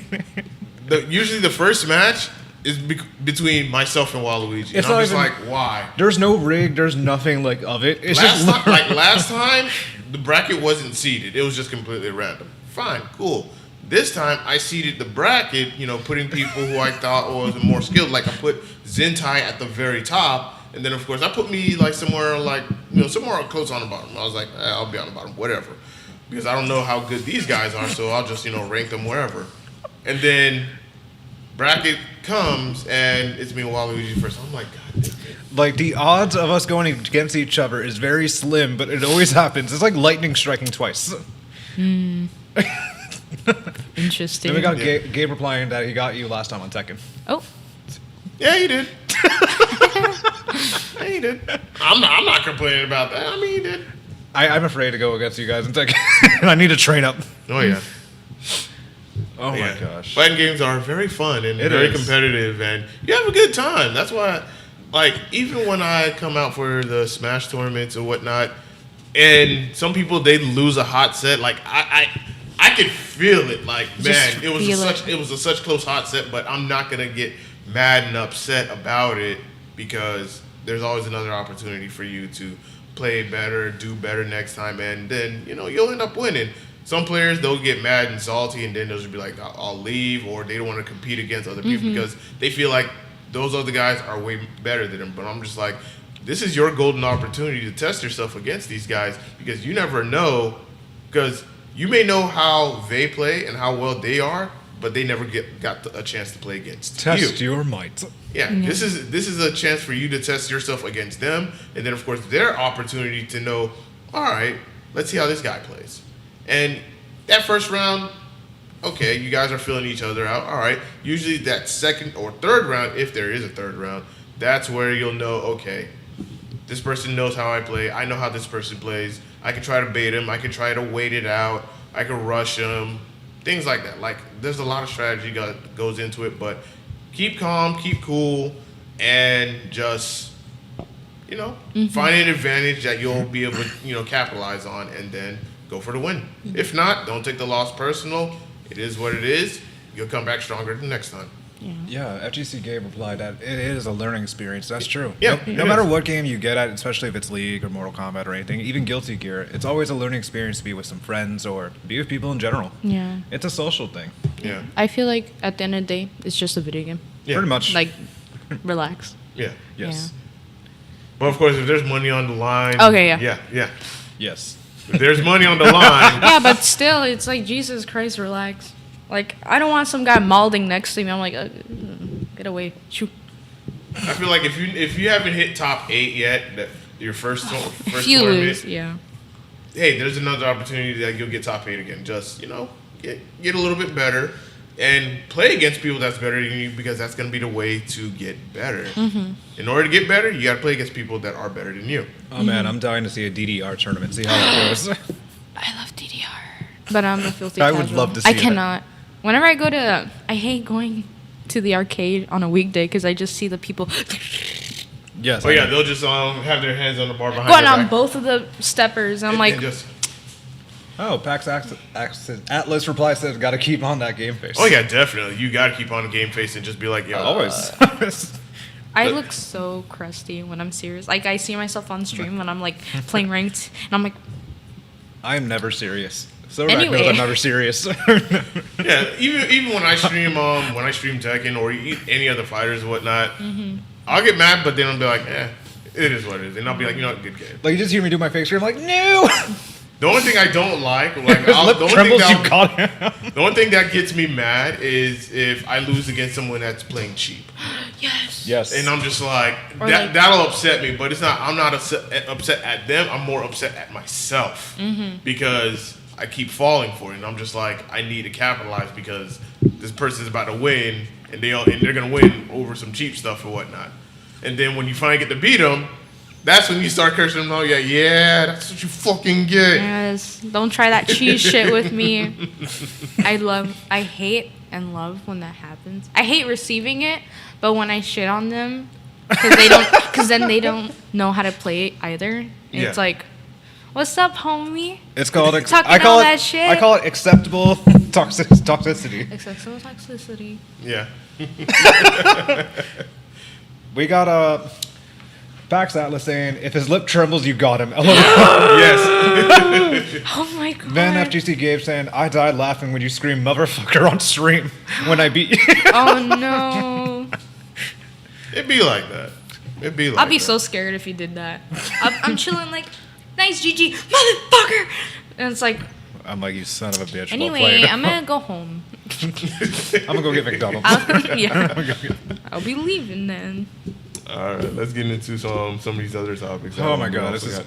usually the first match is between myself and Waluigi. And It's I'm not just even- like, why? There's no rig. There's nothing like of it. It's just Last time, the bracket wasn't seeded. It was just completely random. Fine, cool. This time, I seeded the bracket, putting people who I thought was more skilled. Like, I put Zentai at the very top, and then, of course, I put me, like, somewhere close on the bottom. I was like, I'll be on the bottom, whatever. Because I don't know how good these guys are, so I'll just, rank them wherever. And then, bracket comes, and it's me and Waluigi first. I'm like, God damn it. like the odds of us going against each other is very slim, but it always happens. It's like lightning striking twice. Interesting. Then we got Yeah. Gabe replying that he got you last time on Tekken. Oh, Yeah, he did. Yeah, he did. I'm not complaining about that. I mean, he did. I'm afraid to go against you guys in Tekken. I need to train up. Oh, yeah. Oh Yeah. my gosh. Fighting games are very fun and It very is. competitive, and you have a good time. That's why, like, even when I come out for the Smash tournaments or whatnot, and some people they lose a hot set, like I could feel it. Like, Just man, it was a such close hot set, but I'm not gonna get mad and upset about it because there's always another opportunity for you to play better, do better next time, and then you'll end up winning. Some players, they'll get mad and salty, and then they'll just be like, I'll leave, or they don't want to compete against other people because they feel like those other guys are way better than them. But I'm just like, this is your golden opportunity to test yourself against these guys because you never know, because you may know how they play and how well they are, but they never got a chance to play against Test you. your might. Yeah, this is a chance for you to test yourself against them, and then of course their opportunity to know, all right, let's see how this guy plays. And that first round, okay, you guys are feeling each other out. All right. Usually that second or third round, if there is a third round, that's where you'll know, okay, this person knows how I play. I know how this person plays. I can try to bait him. I can try to wait it out. I can rush him. Things like that. Like, there's a lot of strategy goes into it, but keep calm, keep cool, and just, find an advantage that you'll be able to, capitalize on, and then go for the win. If not, don't take the loss personal. It is what it is. You'll come back stronger the next time. Yeah, FGC Gabe replied that it is a learning experience. That's true. Yeah, No it matter is. what game you get at, especially if it's League or Mortal Kombat or anything, even Guilty Gear, it's always a learning experience to be with some friends or be with people in general. Yeah. It's a social thing. Yeah. I feel like at the end of the day, it's just a video game. Yeah. Pretty much. Like, relax. Yeah. Yes. But of course, if there's money on the line. Okay, yeah. Yeah. Yes. If there's money on the line. Yeah, but still, it's like, Jesus Christ, relax. Like, I don't want some guy malding next to me. I'm like, get away. Shoo. I feel like if you haven't hit top 8 yet, that your first If you tournament, lose, yeah. hey, there's another opportunity that you'll get top 8 again. Just get a little bit better and play against people that's better than you, because that's gonna be the way to get better. Mm-hmm. In order to get better, you gotta play against people that are better than you. Oh man, I'm dying to see a DDR tournament. See how that goes. I love DDR. But I'm a filthy I would casual. love to see I that. cannot. Whenever I go to... I hate going to the arcade on a weekday because I just see the people Yes. Oh yeah, they'll just have their hands on the bar behind going their on back. both of the steppers. I'm And- like... and just, Oh, Atlas reply says, "Got to keep on that game face." oh yeah, definitely. You gotta keep on the game face and just be like, yo, Always. I look so crusty when I'm serious. Like, I see myself on stream when I'm, like, playing ranked, and I'm like, I am never serious. So Anyway. knows I'm never serious. Yeah, even when I stream Tekken or any other fighters and whatnot, I'll get mad, but then I'll be like, it is what it is, and I'll be like, you know what, good game. Like, you just hear me do my face screen, I'm like, no! The only thing I don't like Lip the only trembles, thing you that, caught him. the only thing that gets me mad is if I lose against someone that's playing cheap, yes. Yes. and I'm just like, Or like- that'll upset me. But it's not. I'm not upset at them. I'm more upset at myself because I keep falling for it, and I'm just like, I need to capitalize because this person's about to win, and they're gonna win over some cheap stuff or whatnot. And then when you finally get to beat them, that's when you start cursing them. Oh yeah, that's what you fucking get. Yes. Don't try that cheese shit with me. I hate and love when that happens. I hate receiving it, but when I shit on them, because then they don't know how to play it either. And Yeah. It's like, what's up, homie? It's called, Talking I call all it, that shit. I call it acceptable toxicity. Excessive toxicity. Yeah. We got Pax Atlas saying, if his lip trembles, you got him. Yes. Oh my god. Then FGC Gabe saying, I died laughing when you scream motherfucker on stream when I beat you. Oh no. It'd be like that. It'd be like I'll be that. so scared if you did that. I'm chilling like, nice GG, motherfucker. And it's like, I'm like, you son of a bitch. anyway, well played. I'm gonna go home. I'm gonna go get McDonald's. Yeah. I'll be leaving then. All right, let's get into some of these other topics. Oh my god, this is...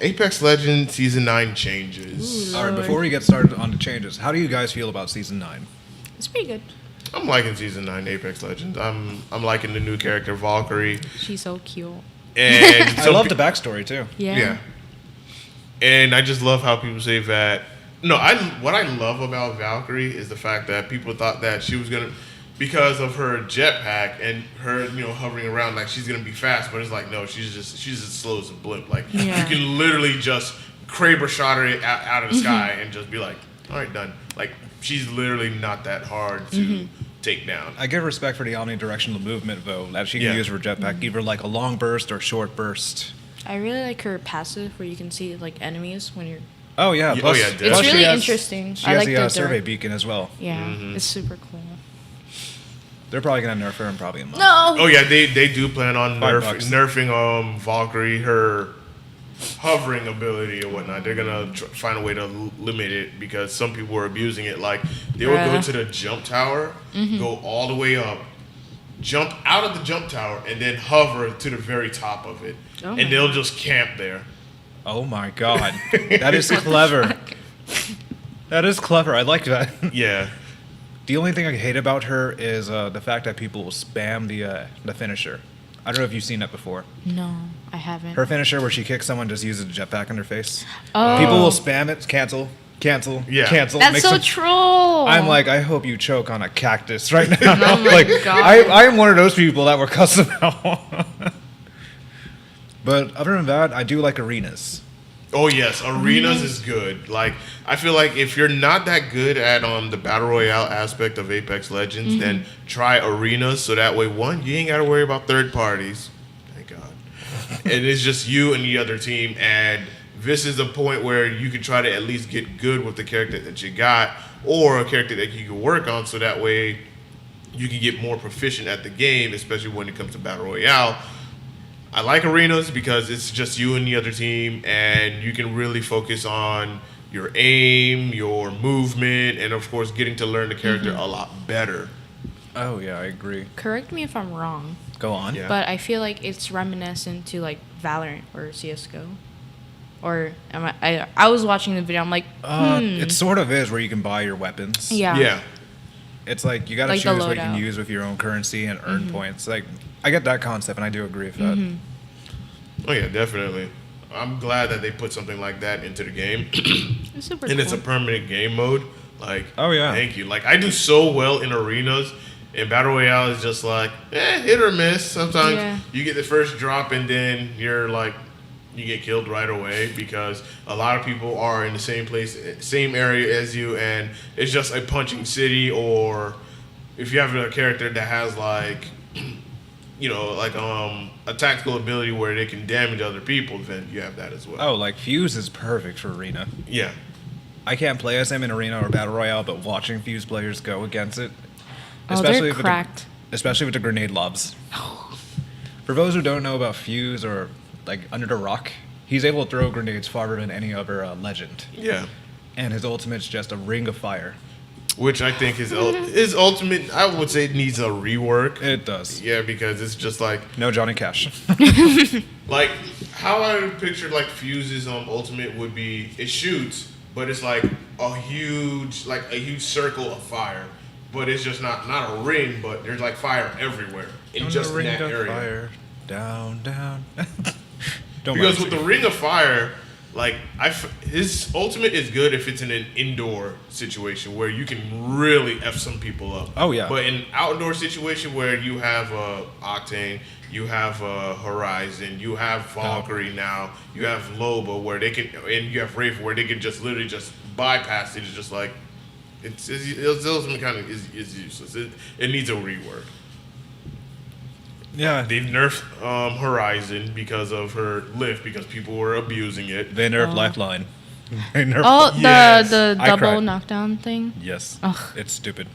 Apex Legends Season 9 changes. Ooh. All right, before we get started on the changes, how do you guys feel about Season 9? It's pretty good. I'm liking Season 9 Apex Legends. I'm liking the new character Valkyrie. She's so cute. And I love the backstory, too. Yeah. And I just love how people say that. No, what I love about Valkyrie is the fact that people thought that she was gonna, because of her jetpack and her, hovering around, like she's gonna be fast, but it's like no, she's just slow as a blimp. Like Yeah. you can literally just Kraber shot her out of the sky and just be like, all right, done. Like she's literally not that hard to take down. I give respect for the omnidirectional movement, though, that she can Yeah. use her jetpack, either like a long burst or short burst. I really like her passive where you can see like enemies when you're. Oh, yeah. Oh, Plus, yeah, It's Plus she really has- interesting. She I has like the the survey dark- beacon as well. Yeah, it's super cool. They're probably going to nerf her in probably a month. No. Oh yeah, they do plan on $5. nerfing Valkyrie, her hovering ability or whatnot. They're gonna find a way to limit it because some people were abusing it. Like they would go Bruh. to the jump tower, go all the way up, jump out of the jump tower, and then hover to the very top of it, Oh my and they'll just camp there. Oh, my God. That is clever. That is clever. I like that. Yeah, The only thing I hate about her is the fact that people will spam the finisher. I don't know if you've seen that before. No, I haven't. Her finisher where she kicks someone, just uses a jetpack in their face. Oh. People will spam it, cancel, Yeah. cancel. That's make so some- troll. I'm like, I hope you choke on a cactus right now. Oh my like, God. I am one of those people that were cussing out. But other than that, I do like arenas. Oh yes, arenas is good. Like I feel like if you're not that good at the battle royale aspect of Apex Legends, then try arenas. So that way, one, you ain't got to worry about third parties. Thank God. And it's just you and the other team. And this is a point where you can try to at least get good with the character that you got, or a character that you can work on. So that way, you can get more proficient at the game, especially when it comes to battle royale. I like arenas because it's just you and the other team, and you can really focus on your aim, your movement, and of course getting to learn the character a lot better. Oh yeah, I agree. Correct me if I'm wrong, Go on. Yeah. but I feel like it's reminiscent to like Valorant or CS:GO. Or am I was watching the video. I'm like, It sort of is where you can buy your weapons. yeah. Yeah. It's like you got to Like the choose what you can loadout. use with your own currency and earn points. Like I get that concept, and I do agree with that. Oh yeah, definitely. I'm glad that they put something like that into the game, It's super and cool. it's a permanent game mode. Like, Oh, yeah. thank you. Like, I do so well in arenas, and battle royale is just like, hit or miss. Sometimes Yeah. you get the first drop, and then you're like, you get killed right away because a lot of people are in the same place, same area as you, and it's just a punching city. Or if you have a character that has like, like a tactical ability where they can damage other people, then you have that as well. Oh, like Fuse is perfect for arena. Yeah. I can't play as him in arena or battle royale, but watching Fuse players go against it, Oh, they're with cracked. especially with the grenade lobs. For those who don't know about Fuse or like Under the Rock, he's able to throw grenades farther than any other legend, Yeah. and his ultimate's just a ring of fire. Which I think his ultimate, I would say, needs a rework. It does. Yeah, because it's just like No Johnny Cash. like how I pictured like Fuse's ultimate would be it shoots, but it's like a huge circle of fire, but it's just not a ring, but there's like fire everywhere in just in ring that of area. fire, down, down. Don't Because mind with the ring of fire, like his ultimate is good if it's in an indoor situation where you can really f some people up. Oh, yeah. But in an outdoor situation where you have Octane, you have Horizon, you have Valkyrie now, you have Loba where they can, and you have Wraith where they can just literally just bypass it. It's just like it's ultimate kind of is useless. It needs a rework. Yeah, They've nerfed Horizon because of her lift because people were abusing it. they nerfed Lifeline. They nerfed. Oh, Yes. the I double cried. knockdown thing. Yes, Ugh. it's stupid.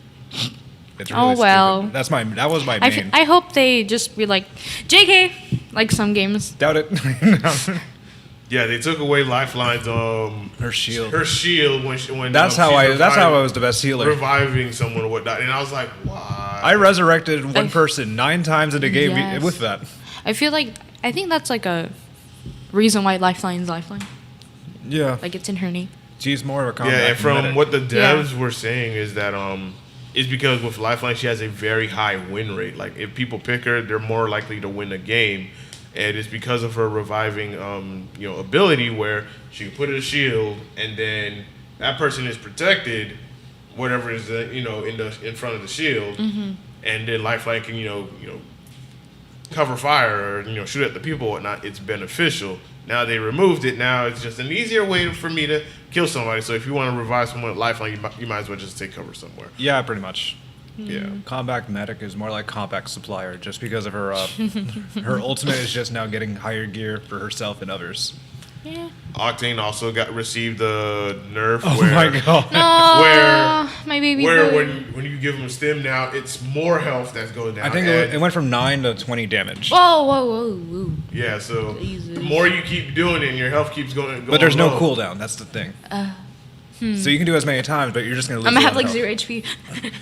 It's Oh, really well. stupid. That was my I, main. I hope they just be like, JK, like some games. Doubt it. Yeah, they took away Lifeline's Her shield. Her shield when That's how I was the best healer. reviving someone or whatnot, and I was like, why? I resurrected one I- person 9 times in a game Yes. with that. I think that's like a reason why Lifeline's Lifeline. Yeah, Like it's in her name. she's more of a Yeah, combat and from medic. what the Yeah. devs were saying is that it's because with Lifeline she has a very high win rate. Like if people pick her, they're more likely to win a game. And it's because of her reviving, ability where she can put in a shield, and then that person is protected, whatever is in front of the shield, and then Lifeline can cover fire or shoot at the people and whatnot. It's beneficial. Now they removed it. Now it's just an easier way for me to kill somebody. So if you want to revive someone with Lifeline, you might as well just take cover somewhere. Yeah, pretty much. Yeah. Combat medic is more like combat supplier, just because of her her ultimate is just now getting higher gear for herself and others. Yeah. Octane also received the nerf Oh where my god! No, my baby where boy. when you give him a stim now, it's more health that's going down. I think And- it went from 9 to 20 damage. Whoa. yeah. So Jesus. the more you keep doing it, and your health keeps going. But there's no low. cooldown. That's the thing. So you can do as many times, but you're just gonna lose. I'm gonna a have lot like of 0 health. HP.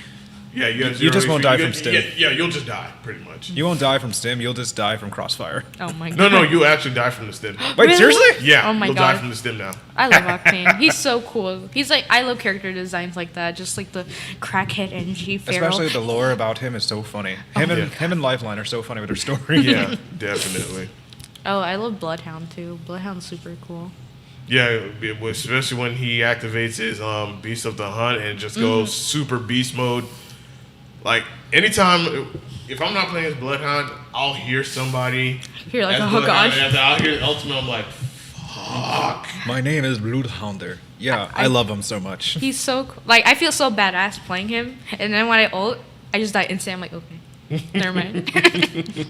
Yeah, you, have You zero just won't HP. die You from get- stim. Yeah, you'll just die pretty much. You won't die from stim. You'll just die from crossfire. Oh my god. No, you actually die from the stim. Wait, Really? seriously? Yeah, Oh my you'll die God. from the stim now. I love Octane. He's so cool. He's like, I love character designs like that. Just like the crackhead energy feral. Especially the lore about him is so funny. Him and Lifeline are so funny with their story. Yeah, definitely. Oh, I love Bloodhound too. Bloodhound's super cool. Yeah, especially when he activates his Beast of the Hunt and just goes super beast mode. Like anytime, if I'm not playing as Bloodhound, I'll hear somebody. You're like, as oh Bloodhound, gosh. and I'll hear the ultimate. I'm like, fuck. Fuck. My name is Bloodhounder. Yeah, I love him so much. He's so cool. Like, I feel so badass playing him, and then when I ult, I just die instantly. I'm like, okay, never mind.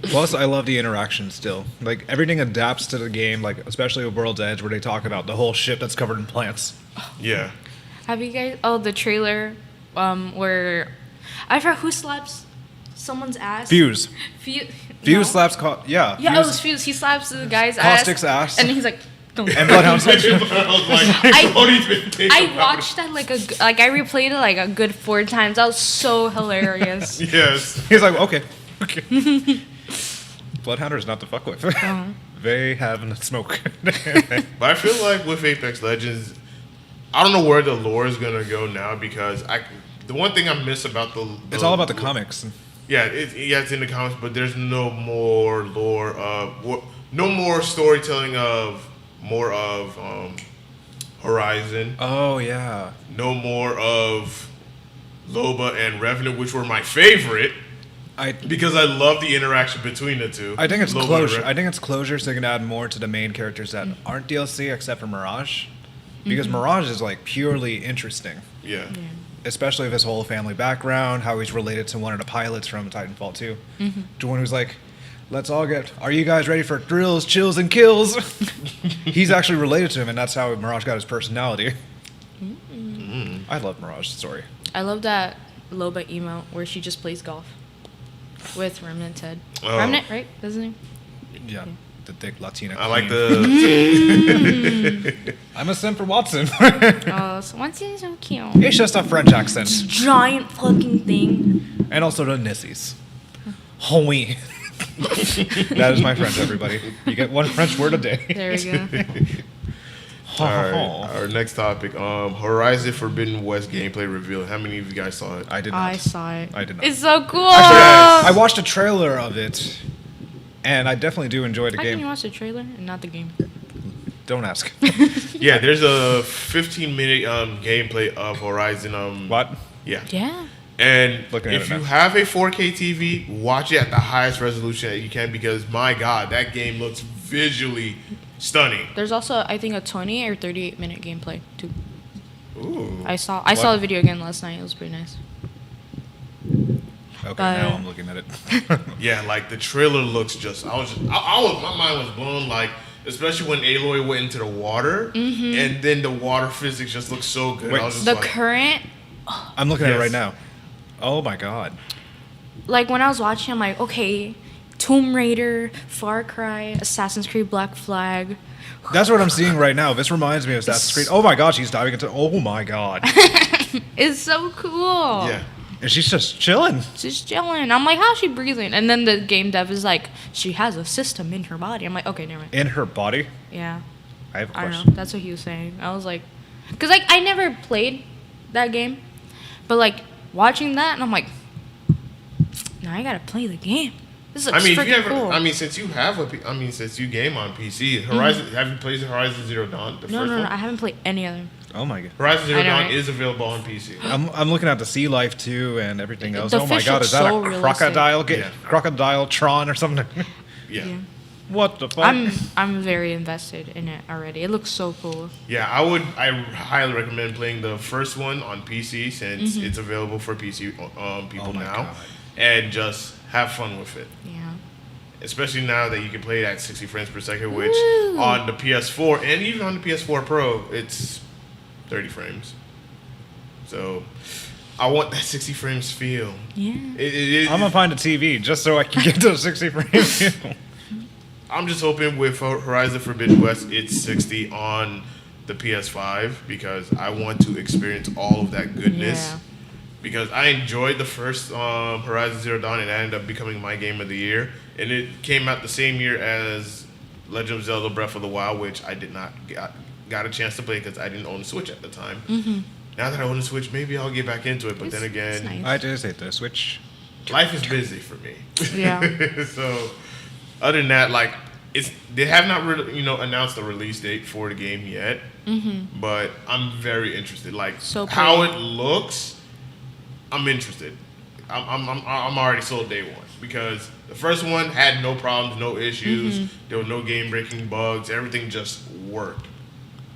Plus, I love the interaction still. Like, everything adapts to the game, like, especially with World's Edge, where they talk about the whole ship that's covered in plants. Yeah. Have you guys? Oh, the trailer, where I forgot who slaps someone's ass. Fuse. Fuse Fuse no. slaps, Yeah, Fuse. it was Fuse. He slaps the guy's Caustic's ass. and he's like, don't. And Bloodhound's like, I was like, don't even think I about watched that I replayed it like a good 4 times. That was so hilarious. it. Yes. he's like, okay. Bloodhounder's not to fuck with. Uh-huh. They have smoke. But I feel like with Apex Legends, I don't know where the lore is gonna go now because the one thing I miss about the It's all about the comics. Yeah, it's in the comics, but there's no more lore no more storytelling of more of Horizon. Oh, yeah. No more of Loba and Revenant, which were my favorite because I love the interaction between the two. I think it's Loba and closure. Revenant. I think it's closure so they can add more to the main characters that aren't DLC except for Mirage. Because Mirage is like purely interesting. Yeah. Especially with his whole family background, how he's related to one of the pilots from Titanfall 2. To one who's like, are you guys ready for thrills, chills, and kills? He's actually related to him, and that's how Mirage got his personality. I love Mirage's story. I love that Loba emote where she just plays golf with Remnant Ted. Oh. Remnant, right? Doesn't he? Yeah, the thick Latina I like queen. the. I'm a simp for Watson. Oh, so once he's so cute. It's just a French accent. Giant fucking thing. And also the Nissies. Homie. That is my French, everybody. You get one French word a day. There we go. All right, our next topic, Horizon Forbidden West gameplay reveal. How many of you guys saw it? I did not. I saw it. I did not. It's so cool. Actually, I watched a trailer of it, and I definitely do enjoy the How can game. you watch the trailer and not the game? Don't ask. Yeah, there's a 15-minute gameplay of Horizon. What? Yeah. Yeah. And Looking at if it you now. have a 4K TV, watch it at the highest resolution that you can because my God, that game looks visually stunning. There's also, I think, a 20 or 38-minute gameplay too. Ooh. I saw the video again last night. It was pretty nice. Okay, now I'm looking at it. Yeah, like the trailer looks just. My mind was blown. Like especially when Aloy went into the water, and then the water physics just looked so good. Wait, I was just The like, current, I'm looking at it Yes. right now. Oh my god. like when I was watching, I'm like, okay, Tomb Raider, Far Cry, Assassin's Creed Black Flag. That's what I'm seeing right now. This reminds me of Assassin's Creed. Oh my god, she's diving into. Oh my god. It's so cool. yeah. And she's just chilling. She's chilling. I'm like, how's she breathing? And then the game dev is like, she has a system in her body. I'm like, okay, never mind. In her body. Yeah. I have a I don't question. know. That's what he was saying. I was like, because like I never played that game, but like watching that, and I'm like, now I gotta play the game. This looks I mean, if you freaking ever, cool. since you game on PC, Horizon, have you played Horizon Zero Dawn? The no, first no, one? no, I haven't played any other. Oh my god. Horizon Zero I know, Dawn right? is available on PC. I'm looking at the sea life too and everything else. The Oh my fish god, look is that so a realistic. crocodile? Yeah. Crocodile Tron or something? Yeah. Yeah. What the fuck? I'm very invested in it already. It looks so cool. Yeah, I highly recommend playing the first one on PC since it's available for PC people Oh my now, God. and just have fun with it. Yeah. Especially now that you can play it at 60 frames per second, which Woo. on the PS4 and even on the PS4 Pro, it's 30 frames. So I want that 60 frames feel. Yeah. I'm gonna find a TV just so I can get to the 60 frames. I'm just hoping with Horizon Forbidden West, it's 60 on the PS5 because I want to experience all of that goodness. Yeah. Because I enjoyed the first Horizon Zero Dawn and it ended up becoming my game of the year. And it came out the same year as Legend of Zelda Breath of the Wild, which I did not got a chance to play because I didn't own a Switch at the time. Now that I own a Switch, maybe I'll get back into it. But then It's again, nice. I just hate the Switch. life is busy for me. Yeah. So, other than that, like they have not really, announced a release date for the game yet. But I'm very interested. Like So how pretty. it looks, I'm interested. I'm already sold day one because the first one had no problems, no issues. There were no game breaking bugs. Everything just worked.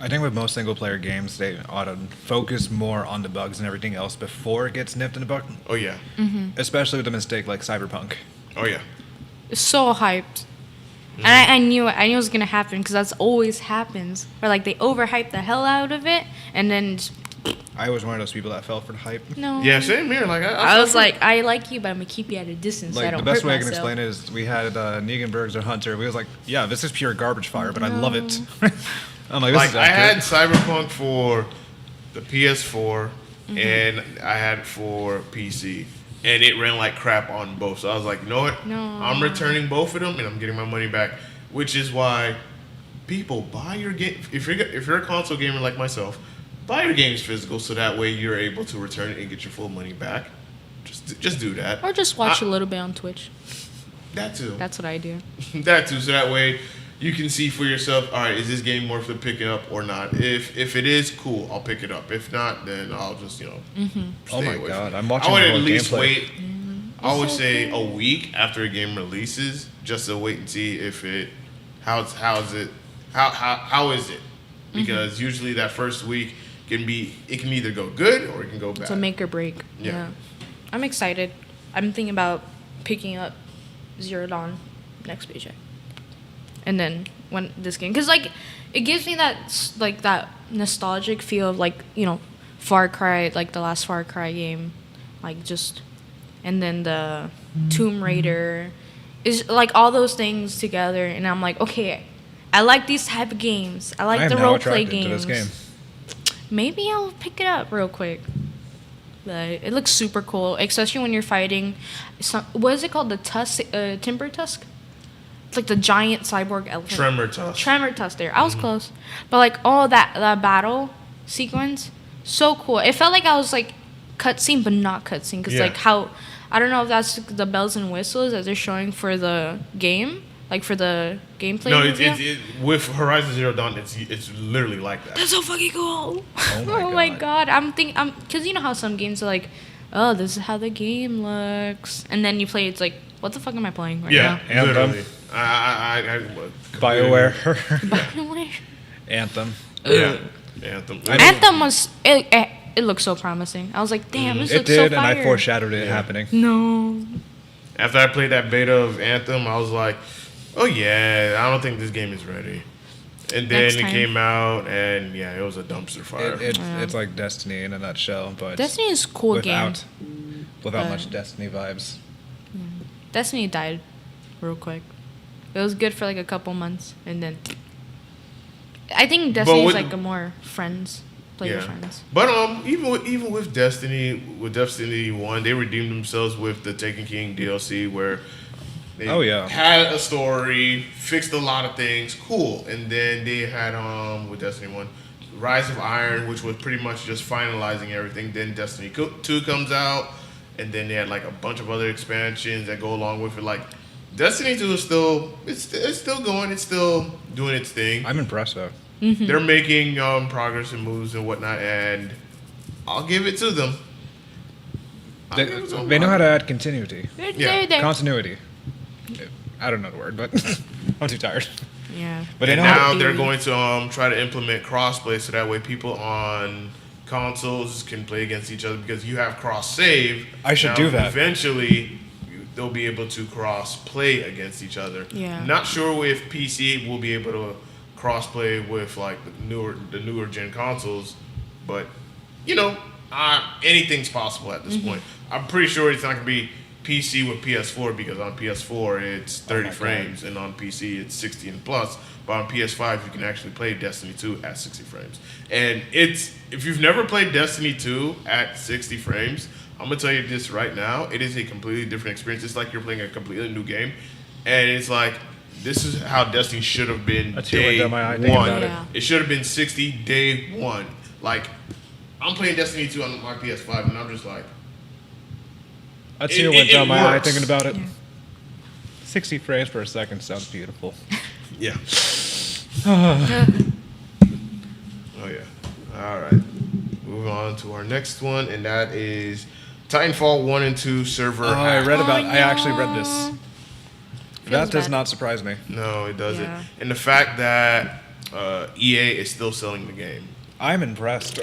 I think with most single player games, they ought to focus more on the bugs and everything else before it gets nipped in the bud. Oh yeah. Especially with a mistake like Cyberpunk. Oh yeah. So hyped. And I knew it was gonna happen because that's always happens. Where like they overhype the hell out of it, and then just, I was one of those people that fell for the hype. no. Yeah, same here. Like I was like, I like you, but I'm gonna keep you at a distance. So I Like don't the best hurt way I can myself. explain it is we had Negan Bergs or Hunter. We was like, yeah, this is pure garbage fire, but I love it. I'm like, this is I had accurate. Cyberpunk for the PS4 and I had it for PC. And it ran like crap on both. So I was like, you know what? No. I'm returning both of them and I'm getting my money back. Which is why people buy your game. If you're a console gamer like myself, buy your games physical so that way you're able to return it and get your full money back. Just do that. Or just watch a little bit on Twitch. That too. That's what I do. That too. So that way you can see for yourself, all right, is this game worth picking up or not? If it is, cool, I'll pick it up. If not, then I'll just, stay Oh my away God, from it. I'm watching I would the at whole least gameplay. wait, I would say a week after a game releases, just to wait and see if how is it? Because usually that first week can either go good or it can go bad. It's a make or break. Yeah. I'm excited. I'm thinking about picking up Zero Dawn next paycheck. And then when this game, because like it gives me that nostalgic feel of like Far Cry, like the last Far Cry game, like just, and then the Tomb Raider, is like all those things together, and I'm like, okay, I like these type of games. I like I am the now role play attracted to games. this game. Maybe I'll pick it up real quick. But it looks super cool, especially when you're fighting. What is it called? The tusk, timber tusk. It's like the giant cyborg elephant. Tremor tusk. There, I was close, but like all that battle sequence, so cool. It felt like I was like cutscene, but not cutscene, because like how I don't know if that's the bells and whistles that they're showing for the game, like for the gameplay. No, reveal. with Horizon Zero Dawn, it's literally like that. That's so fucking cool. Oh my God. Because you know how some games are like, oh, this is how the game looks. And then you play, it's like, what the fuck am I playing right now? Anthem. Literally. I BioWare. BioWare. Anthem. Yeah. Anthem. Anthem was, it looked so promising. I was like, damn, this It looks so did, and fire. I foreshadowed it happening. No. After I played that beta of Anthem, I was like, oh yeah, I don't think this game is ready. And then Next it time. came out, and yeah, it was a dumpster fire. It's like Destiny in a nutshell, but Destiny is a cool game. without But- much Destiny vibes. Destiny died real quick. It was good for like a couple months, and then I think Destiny is with- like a more friends, play with Yeah. friends. But even with Destiny 1, they redeemed themselves with the Taken King DLC where they had a story, fixed a lot of things, cool. And then they had with Destiny 1, Rise of Iron, which was pretty much just finalizing everything. Then Destiny 2 comes out, and then they had like a bunch of other expansions that go along with it. Like Destiny 2 is still going, it's still doing its thing. I'm impressed though. They're making progress and moves and whatnot, and I'll give it to them. They know how to add continuity. They're there. Continuity. I don't know the word, but I'm too tired. Yeah. But they And know how now they're going to try to implement crossplay so that way people on consoles can play against each other because you have cross save. I should do that. Eventually, they'll be able to cross play against each other. Yeah. Not sure if PC will be able to cross play with like the newer gen consoles, but anything's possible at this point. I'm pretty sure it's not gonna be PC with PS4 because on PS4 it's 30 God. frames and on PC it's 60 and plus. But on PS5 you can actually play Destiny 2 at 60 frames. And if you've never played Destiny 2 at 60 frames, I'm gonna tell you this right now, it is a completely different experience. It's like you're playing a completely new game, and it's like this is how Destiny should have been A tear went day down my eye thinking one. about it. Yeah. It should have been 60 day one. Like I'm playing Destiny 2 on my PS5, and I'm just like. A tear It- went it down my eye works. thinking about it. Yeah. 60 frames per second sounds beautiful. Yeah. Oh yeah. All right. Moving on to our next one, and that is Titanfall 1 and 2 server. Oh, hack. I actually read this. That does bad. not surprise me. No, it doesn't. Yeah. And the fact that EA is still selling the game. I'm impressed.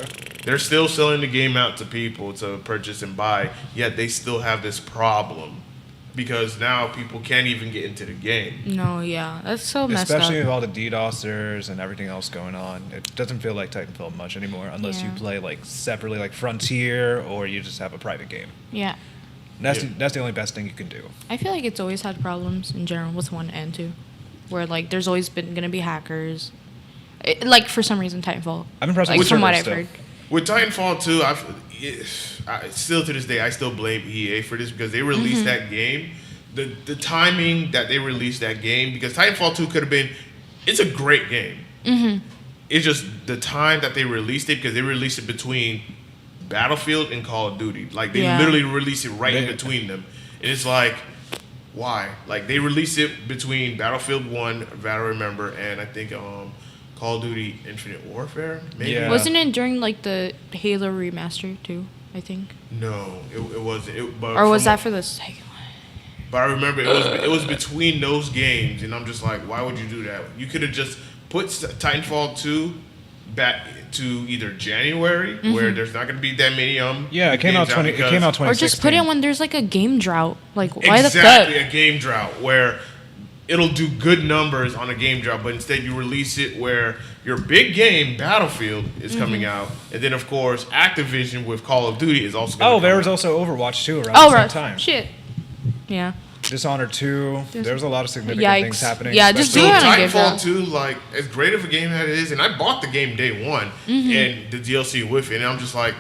They're still selling the game out to people to purchase and buy, yet they still have this problem because now people can't even get into the game. No, yeah, that's so messed Especially up. with all the DDoSers and everything else going on. It doesn't feel like Titanfall much anymore unless you Yeah. play like separately like Frontier or you just have a private game. Yeah, That's, Yeah. that's the only best thing you can do. I feel like it's always had problems in general with 1 and 2, where like there's always been gonna be hackers. Like for some reason, Titanfall. I'm impressed Like with from what servers I've still. heard. With Titanfall 2, I still to this day, I still blame EA for this because they released that game. The timing that they released that game, because Titanfall 2 could have been, it's a great game. It's just the time that they released it, because they released it between Battlefield and Call of Duty. Like, they Yeah. literally released it right in They- between them. And it's like, why? Like, they released it between Battlefield 1, Battle Remember, and I think Call of Duty Infinite Warfare, maybe? Yeah. Wasn't it during like the Halo remaster too? I think, No, it wasn't. But or was from- that for the second one? But I remember it was between those games, and I'm just like, why would you do that? You could have just put Titanfall 2 back to either January, where there's not going to be that many Yeah, it came out games it came out 2016. Or just put it when there's like a game drought. Like why exactly the fuck? a game drought where it'll do good numbers on a game drought, but instead you release it where your big game Battlefield is coming out, and then of course Activision with Call of Duty is also. Gonna Oh, there come was out. also Overwatch 2 around Oh the same right, time. shit. Yeah. Dishonored 2. There's a lot of significant Yikes. things happening. Yeah, just So do it and give Titanfall that. 2, like, as great of a game that it is, and I bought the game day one and the DLC with it, and I'm just like,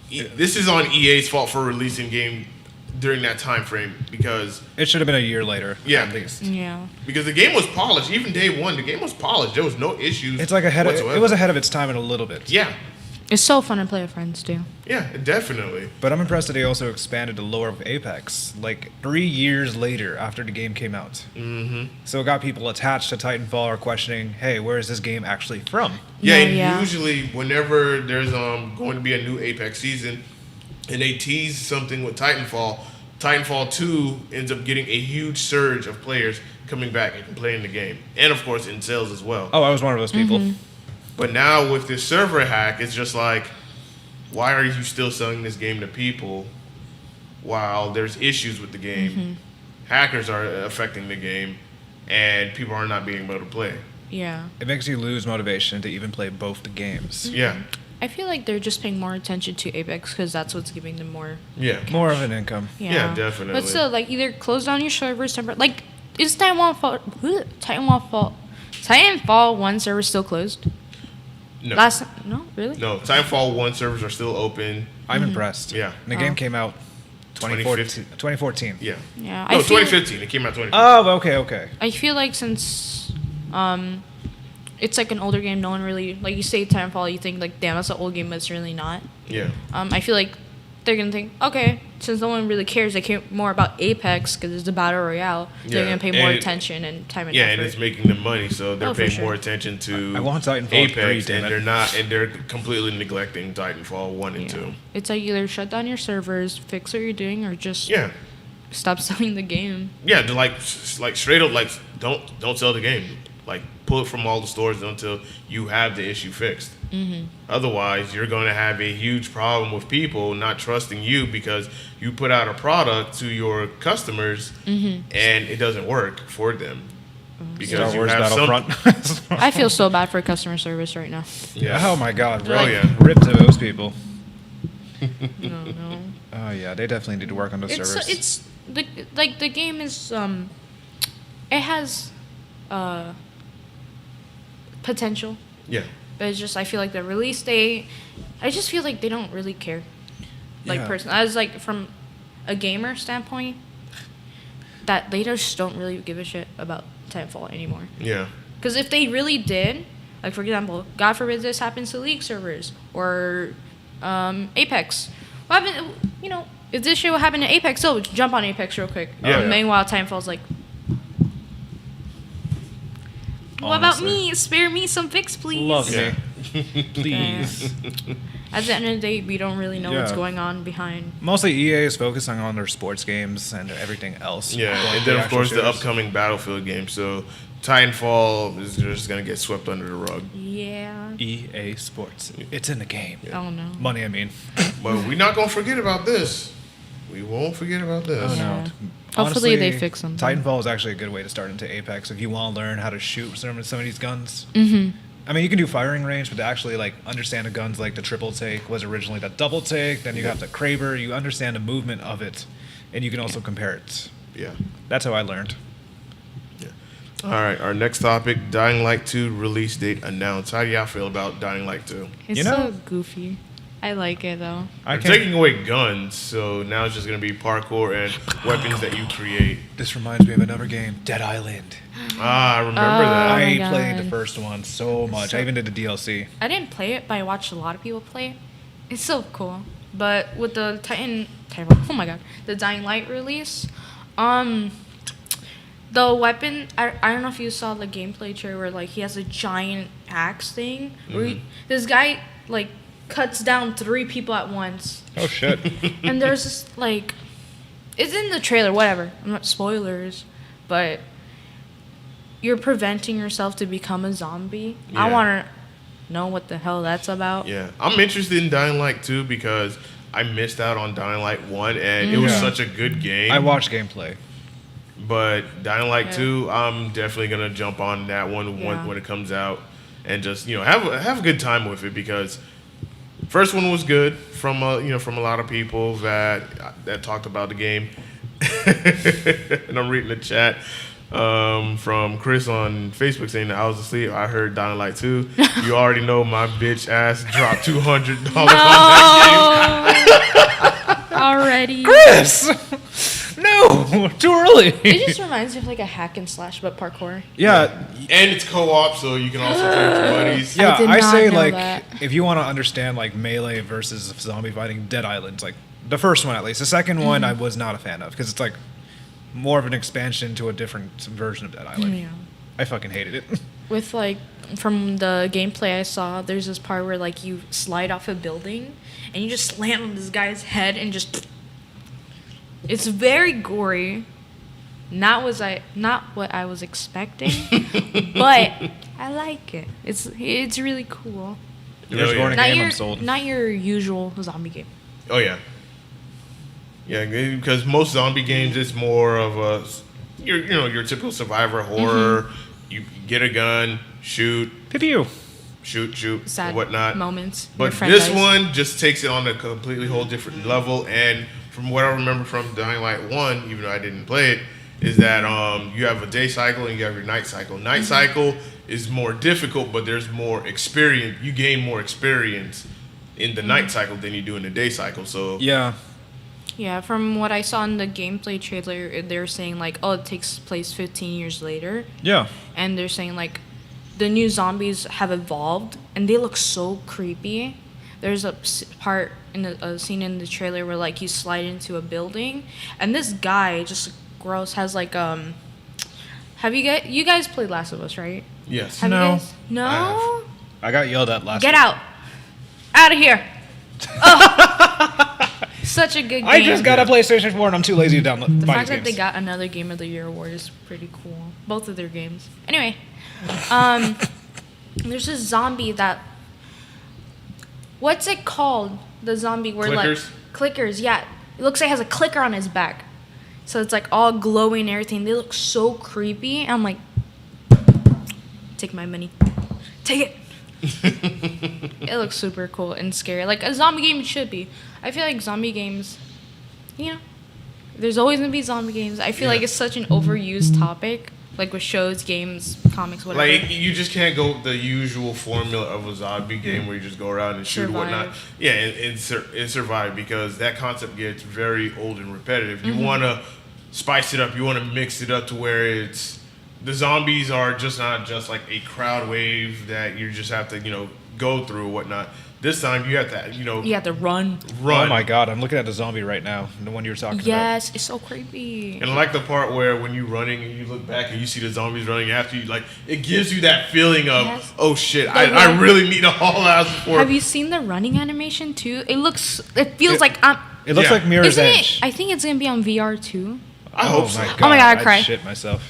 this is on EA's fault for releasing game during that time frame because It should have been a year later, Yeah. at least. Yeah. the game was polished. Even day one, the game was polished. There was no issues. It's like ahead of, whatsoever. it was ahead of its time in a little bit. Yeah, It's so fun to play with friends too. yeah, definitely. But I'm impressed that they also expanded the lore of Apex like 3 years later after the game came out. Mm-hmm. So it got people attached to Titanfall or questioning, hey, where is this game actually from? Yeah, No, and yeah. usually whenever there's going to be a new Apex season, and they tease something with Titanfall, Titanfall 2 ends up getting a huge surge of players coming back and playing the game, and of course in sales as well. Oh, I was one of those people. But now with this server hack, it's just like, why are you still selling this game to people while there's issues with the game? Hackers are affecting the game, and people are not being able to play. Yeah. It makes you lose motivation to even play both the games. Yeah, I feel like they're just paying more attention to Apex because that's what's giving them more. yeah. More of an income. Yeah, Yeah, definitely. But still, like either close down your servers, like is Titanfall 1 server still closed? No, No, really? no. Titanfall 1 servers are still open. I'm impressed. Yeah. And the game Oh. came out 2014. Yeah. Yeah. No, I feel, 2015. It came out 2015. Oh, okay. I feel like since it's like an older game, no one really like you say Titanfall, you think like damn that's an old game, but it's really not. Yeah. I feel like they're gonna think okay, since no one really cares, they care more about Apex because it's the battle royale. They're Yeah, gonna pay more and- attention and time and Yeah, effort. and it's making them money, so they're Oh, for paying sure. more attention to I want Titanfall 3, Apex, damn and it. they're completely neglecting Titanfall 1 and Yeah. 2. It's like either shut down your servers, fix what you're doing, or just Yeah. stop selling the game. Yeah, they're like straight up like don't sell the game. Like pull it from all the stores until you have the issue fixed. Otherwise, you're going to have a huge problem with people not trusting you because you put out a product to your customers and it doesn't work for them because Star you Wars have some. Battlefront. I feel so bad for customer service right now. Yeah. Oh my god. Oh, Rip, yeah. Rip to those people. No, no. Oh yeah, they definitely need to work on those servers. It's the game is it has potential, Yeah. but it's just I feel like the release date, I just feel like they don't really care. Like Yeah. personally, as like from a gamer standpoint, that they just don't really give a shit about Titanfall anymore. Yeah. Because if they really did, like for example, God forbid this happens to League servers or Apex. What happened? You know, if this shit would happen to Apex, so jump on Apex real quick. Yeah. Meanwhile, Titanfall's like, what about Honestly. me? Spare me some fix, please. Love Yeah. me. Please. At the end of the day, we don't really know what's Yeah. going on behind. Mostly EA is focusing on their sports games and everything else. Yeah, Going and to then of actual course the shows. upcoming Battlefield game. So Titanfall is just gonna get swept under the rug. Yeah. EA Sports. It's in the game. Oh no. Money, I mean. But we're not gonna forget about this. We won't forget about this. Oh, no. Yeah. Hopefully they fix something. Titanfall is actually a good way to start into Apex if you want to learn how to shoot some of these guns. Mm-hmm. I mean, you can do firing range, but to actually like understand the guns, like the triple take was originally the double take. Then you have the Kraber. You understand the movement of it, and you can also compare it. Yeah. That's how I learned. All right. Our next topic: Dying Light 2 release date announced. How do y'all feel about Dying Light 2? It's You know- so goofy. I like it though. I They're can taking away guns, so now it's just gonna be parkour and weapons that you create. This reminds me of another game, Dead Island. Ah, I remember Oh that. my I God. played the first one so much. So- I even did the DLC. I didn't play it, but I watched a lot of people play it. It's so cool. But with the oh my god, the Dying Light release, the weapon, I don't know if you saw the gameplay trailer where like he has a giant axe thing. Where this guy like cuts down 3 people at once. Oh shit! And there's this like, it's in the trailer, whatever. I'm not spoilers, but you're preventing yourself to become a zombie. I Yeah. want to know what the hell that's about. Yeah, I'm interested in Dying Light 2 because I missed out on Dying Light 1, and it was Yeah. such a good game. I watched gameplay. But Dying Light Yeah. 2, I'm definitely gonna jump on that one Yeah. when it comes out, and just have a good time with it because first one was good from from a lot of people that talked about the game, and I'm reading the chat from Chris on Facebook saying that I was asleep. I heard Dying Light 2. You already know my bitch ass dropped $200 on that Already. Chris, no, too early. It just reminds me of like a hack and slash, but parkour. Yeah, game, and it's co-op, so you can also play with your buddies. yeah. did I not say know like that. if you want to understand like melee versus zombie fighting, Dead Island's like the first one at least. The second one I was not a fan of because it's like more of an expansion to a different version of Dead Island. Yeah. I fucking hated it. With like from the gameplay I saw, there's this part where like you slide off a building and you just slam on this guy's head and just. It's very gory. Not what I was expecting, but I like it. It's really cool. If there's yeah. going to Not game, your I'm sold. not your usual zombie game. Oh yeah, yeah. Because most zombie games, it's more of your typical survivor horror. You get a gun, shoot, Pew pew. shoot, Sad and whatnot. moments. But your friend this dies. one just takes it on a completely whole different level. And from what I remember from Dying Light 1, even though I didn't play it, is that you have a day cycle and you have your night cycle. Night cycle is more difficult, but there's more experience. You gain more experience in the night cycle than you do in the day cycle. So Yeah. Yeah, from what I saw in the gameplay trailer, they're saying like, oh, it takes place 15 years later, Yeah. and they're saying like, the new zombies have evolved and they look so creepy. There's a part in a scene in the trailer where like you slide into a building, and this guy just gross has like Have you guys played Last of Us, right? yes, Have No. you guys? No. I I got yelled at last Get week. out of here. Oh. Such a good game. I just got a PlayStation 4 and I'm too lazy to download The buy fact these that they games. got another Game of the Year award is pretty cool. Both of their games. Anyway, there's this zombie that. What's it called? The zombie where Clickers? like clickers. Yeah, it looks like it has a clicker on his back, so it's like all glowing and everything. They look so creepy. And I'm like, take my money, take it. It looks super cool and scary, like a zombie game should be. I feel like zombie games, there's always gonna be zombie games. I feel like Yeah. it's such an overused topic, like with shows, games, comics, whatever. Like you just can't go the usual formula of a zombie game where you just go around and shoot and whatnot. Survive. Yeah, and survive because that concept gets very old and repetitive. You want to spice it up. You want to mix it up to where it's the zombies are just not just like a crowd wave that you just have to go through or whatnot. This time you have to, You have to run. run. Oh my god, I'm looking at the zombie right now. The one you were talking about. Yes, it's so creepy. And I like the part where when you're running and you look back and you see the zombies running after you, like it gives you that feeling of, Yes. oh shit, Like, I really need to haul ass before. Have you seen the running animation too? It feels like I'm. It looks Yeah. like Mirror's Isn't Edge. it? I think it's gonna be on VR too. I hope so. My Oh my God, I I'd cried. shit myself.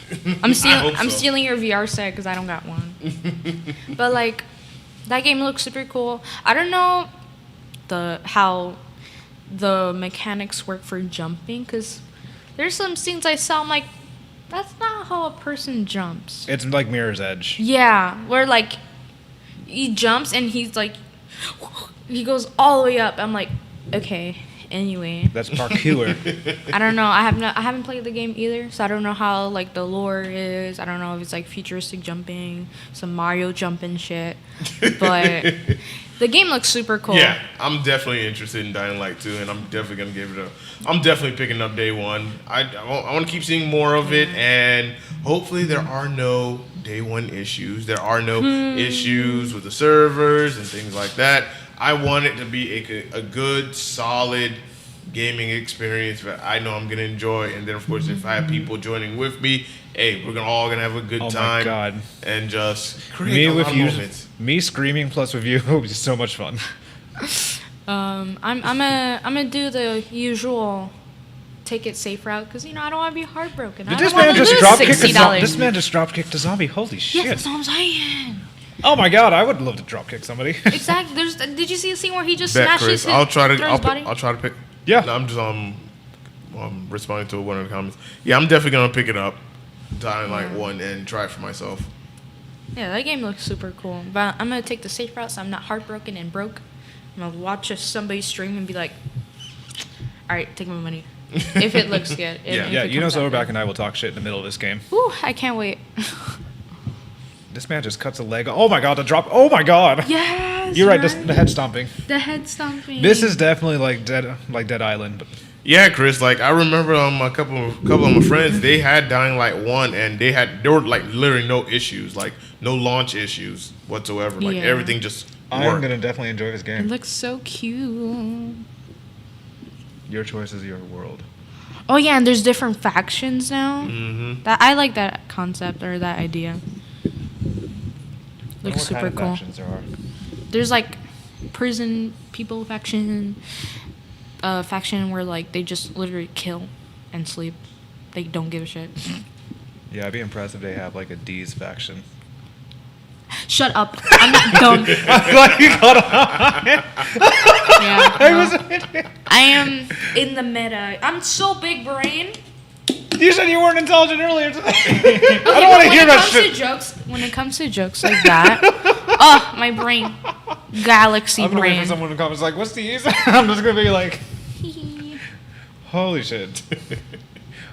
I'm stealing. hope I'm so. stealing your VR set because I don't got one. But like, that game looks super cool. I don't know how the mechanics work for jumping because there's some scenes I saw. I'm like, that's not how a person jumps. It's like Mirror's Edge. Yeah, where like he jumps and he's like, he goes all the way up. I'm like, okay. Anyway, That's parkour. I don't know. I haven't played the game either, so I don't know how like the lore is. I don't know if it's like futuristic jumping, some Mario jumping shit. But the game looks super cool. Yeah, I'm definitely interested in Dying Light 2, and I'm definitely gonna give it a. I'm definitely picking up day one. I want to keep seeing more of it, and hopefully there are no day one issues. There are no issues with the servers and things like that. I want it to be a good, solid gaming experience that I know I'm gonna enjoy, and then of course if I have people joining with me, hey, we're all gonna have a good Oh my time. God. And just Me create a lot with of you, moments. me screaming plus with you would be so much fun. I'm gonna do the usual take it safe route because I don't want to be heartbroken. Did I this don't want man to just lose drop kick $60. This man just drop kicked a zombie. Holy Yes, shit! that's what I'm saying. Oh my god, I would love to drop kick somebody. Exactly. Did you see the scene where he just Bet, smashes Chris. his I'll try to. through his body? I'll try to pick. Yeah. No, I'm just responding to one of the comments. Yeah, I'm definitely gonna pick it up, Dying Light 1, and try it for myself. Yeah, that game looks super cool. But I'm gonna take the safe route so I'm not heartbroken and broke. I'm gonna watch somebody stream and be like, all right, take my money. If it looks good. Yeah. Yeah, Silverback and I will talk shit in the middle of this game. Ooh, I can't wait. This man just cuts a leg. Oh my god, the drop. Oh my god. Yes. You're right. The head stomping. The head stomping. This is definitely like Dead Island. But Yeah, Chris. Like I remember, a couple of my friends, they had Dying Light 1, and there were like literally no issues, like no launch issues whatsoever. Like Yeah. everything just I'm worked. gonna definitely enjoy this It game. looks so cute. Your choice is your world. Oh yeah, and there's different factions now. Mm-hmm. That I like that concept or that idea. Wonder Looks what kind super of cool. factions there are. There's like prison people faction, faction where like they just literally kill and sleep. They don't give a shit. Yeah, I'd be impressed if they have like a D's faction. Shut up. I'm not dumb. Yeah, no. I am in the meta. I'm so big brain. You said you weren't intelligent earlier today. Okay, I don't want to hear that shit. When it comes to jokes like that, oh, my brain, galaxy I'm gonna wait for brain. someone to comment. It's like, what's the E's? I'm just gonna be like, holy shit.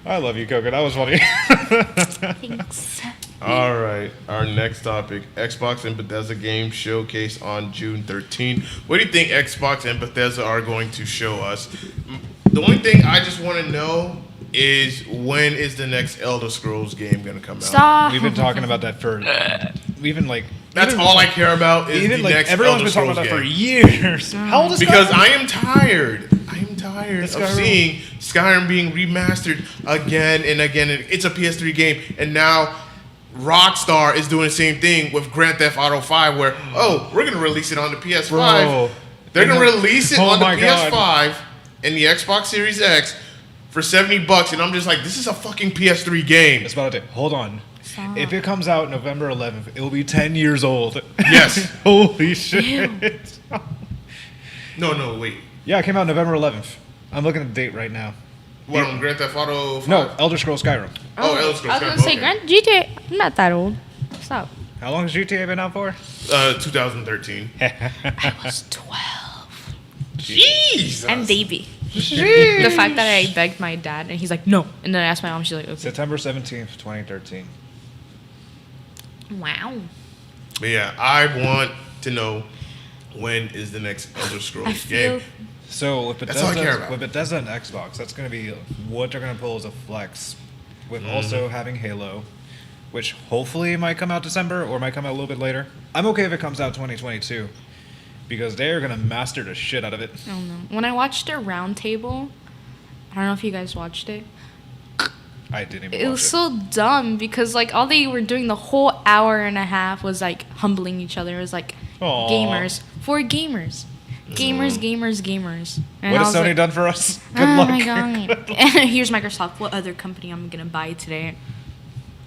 I love you, Coco. That was funny. Thanks. All right, our next topic: Xbox and Bethesda game showcase on June 13th. What do you think Xbox and Bethesda are going to show us? The only thing I just want to know is when is the next Elder Scrolls game going to come out? Stop. We've been talking about that for, we've been like, That's all I care about is even the like next everyone's Elder been talking Scrolls about that for game. years. How old is Because Skyrim? I am tired. I am tired of Skyrim. seeing Skyrim being remastered again and again. It's a PS3 game, and now Rockstar is doing the same thing with Grand Theft Auto 5, where we're gonna release it on the PS5. Bro. They're gonna release it Oh on the my God. PS5 and the Xbox Series X for $70, and I'm just like, this is a fucking PS3 game. That's about it. Hold on. Stop. If it comes out November 11th, it'll be 10 years old. Yes. Holy shit. No, wait. Yeah, it came out November 11th. I'm looking at the date right now. What, on Grand Theft Auto 5? No, Elder Scrolls Skyrim. Oh, Elder Scrolls. I was gonna say, okay. Grand GTA. I'm not that old. Stop. How long has GTA been out for? 2013. I was 12. Jesus. And baby. The fact that I begged my dad and he's like, no. And then I asked my mom, she's like, okay. September 17th, 2013. Wow. But yeah, I want to know when is the next Elder I Scrolls feel. game. So with That's all I care Bethesda, about. with Bethesda and Xbox, that's going to be what they're going to pull as a flex. With also having Halo, which hopefully might come out December or might come out a little bit later. I'm okay if it comes out 2022 because they're gonna master the shit out of it. I don't know. When I watched a round table, I don't know if you guys watched it. I didn't even It watch was it. so dumb because like all they were doing the whole hour and a half was like humbling each other. It was like Aw. gamers for gamers. Gamers. And What I has was Sony like, done for us? Good oh luck. my god. Here's Microsoft. What other company I'm gonna buy today?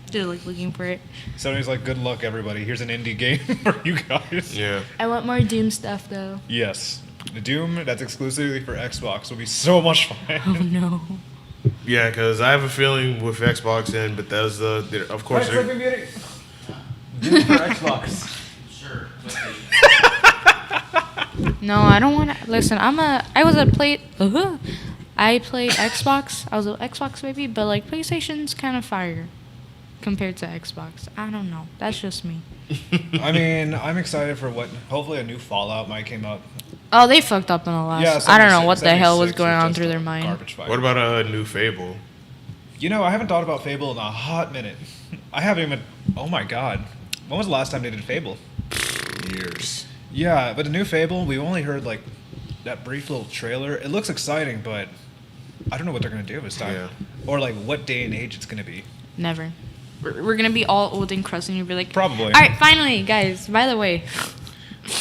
Just like looking for it. Sony's like, good luck, everybody. Here's an indie game for you guys. Yeah. I want more Doom stuff though. Yes. The Doom that's exclusively for Xbox will be so much fun. Oh no. Yeah, because I have a feeling with Xbox and Bethesda, of course, they're, Beauty. Doom for Xbox. Sure. No, I don't want to. Listen, I played Xbox. I was an Xbox baby, but like PlayStation's kind of fire compared to Xbox. I don't know. That's just me. I mean, I'm excited for what. Hopefully, a new Fallout might come up. Oh, they fucked up in the last. I don't know what the hell was going on through their mind. Garbage fire. what about a new Fable? You know, I haven't thought about Fable in a hot minute. I haven't even. Oh my god, when was the last time they did Fable? Years. Yeah, but the new Fable, we only heard like that brief little trailer. It looks exciting, but I don't know what they're gonna do this time, Yeah. or like what day and age it's gonna be. Never. We're gonna be all old and crusty, and you'll be like, Probably. All right, finally, guys. By the way,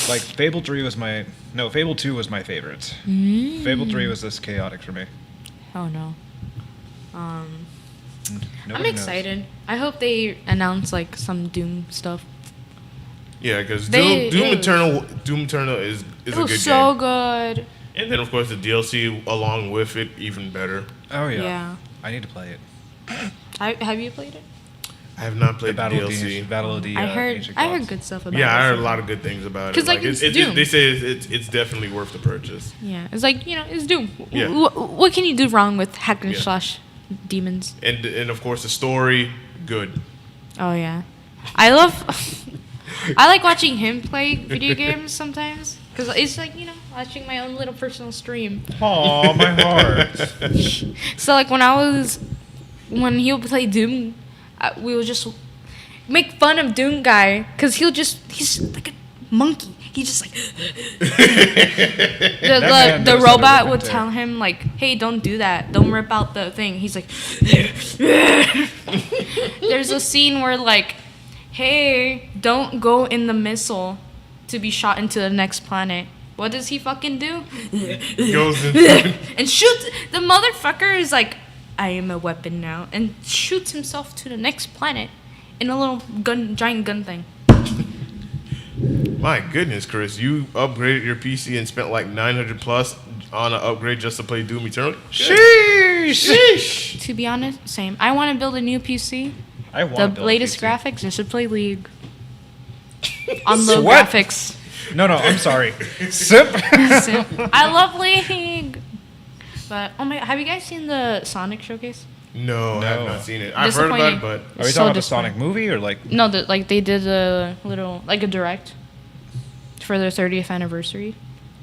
Like Fable 3 was Fable 2 was my favorite. Fable 3 was this chaotic for me. oh no. Nobody I'm knows. excited. I hope they announce like some Doom stuff. Yeah, because They- Doom it was- Eternal is It a was good so game. good. And then, of course, the DLC along with it, even better. Oh yeah. Yeah. I need to play it. Have you played it? I have not The played the, Battle of the DLC. Ancient, Battle of the I Ancient heard Gods. good stuff about it. Yeah, I heard a so- lot of good things about it. 'Cause, like, it's Doom. they say it's definitely worth the purchase. Yeah, it's like, it's Doom. Yeah. What can you do wrong with hack and Yeah. slash demons? And of course, the story, good. Oh yeah, I love. I like watching him play video games sometimes because it's like watching my own little personal stream. Aw, my heart. So like when he would play Doom, we would just make fun of Doom guy because he's like a monkey. He just like man the knows how to robot rip would and tell tear. him like, hey, don't do that, don't rip out the thing. He's like there's a scene where like, hey, don't go in the missile to be shot into the next planet. What does he fucking do? Goes into And shoots. The motherfucker is like, I am a weapon now, and shoots himself to the next planet in a little giant gun thing. My goodness, Chris, you upgraded your PC and spent like 900 plus on an upgrade just to play Doom Eternal. Sheesh. To be honest, same. I want to build a new PC. I want The to build latest a PC. graphics just to play League. On low Sweat. graphics. No, I'm sorry. Sip. I love League. But have you guys seen the Sonic showcase? No, I have No. not seen it. I've heard about it, but Are we So talking about the disappointing. Sonic movie or like? No, they did a little a direct for their 30th anniversary.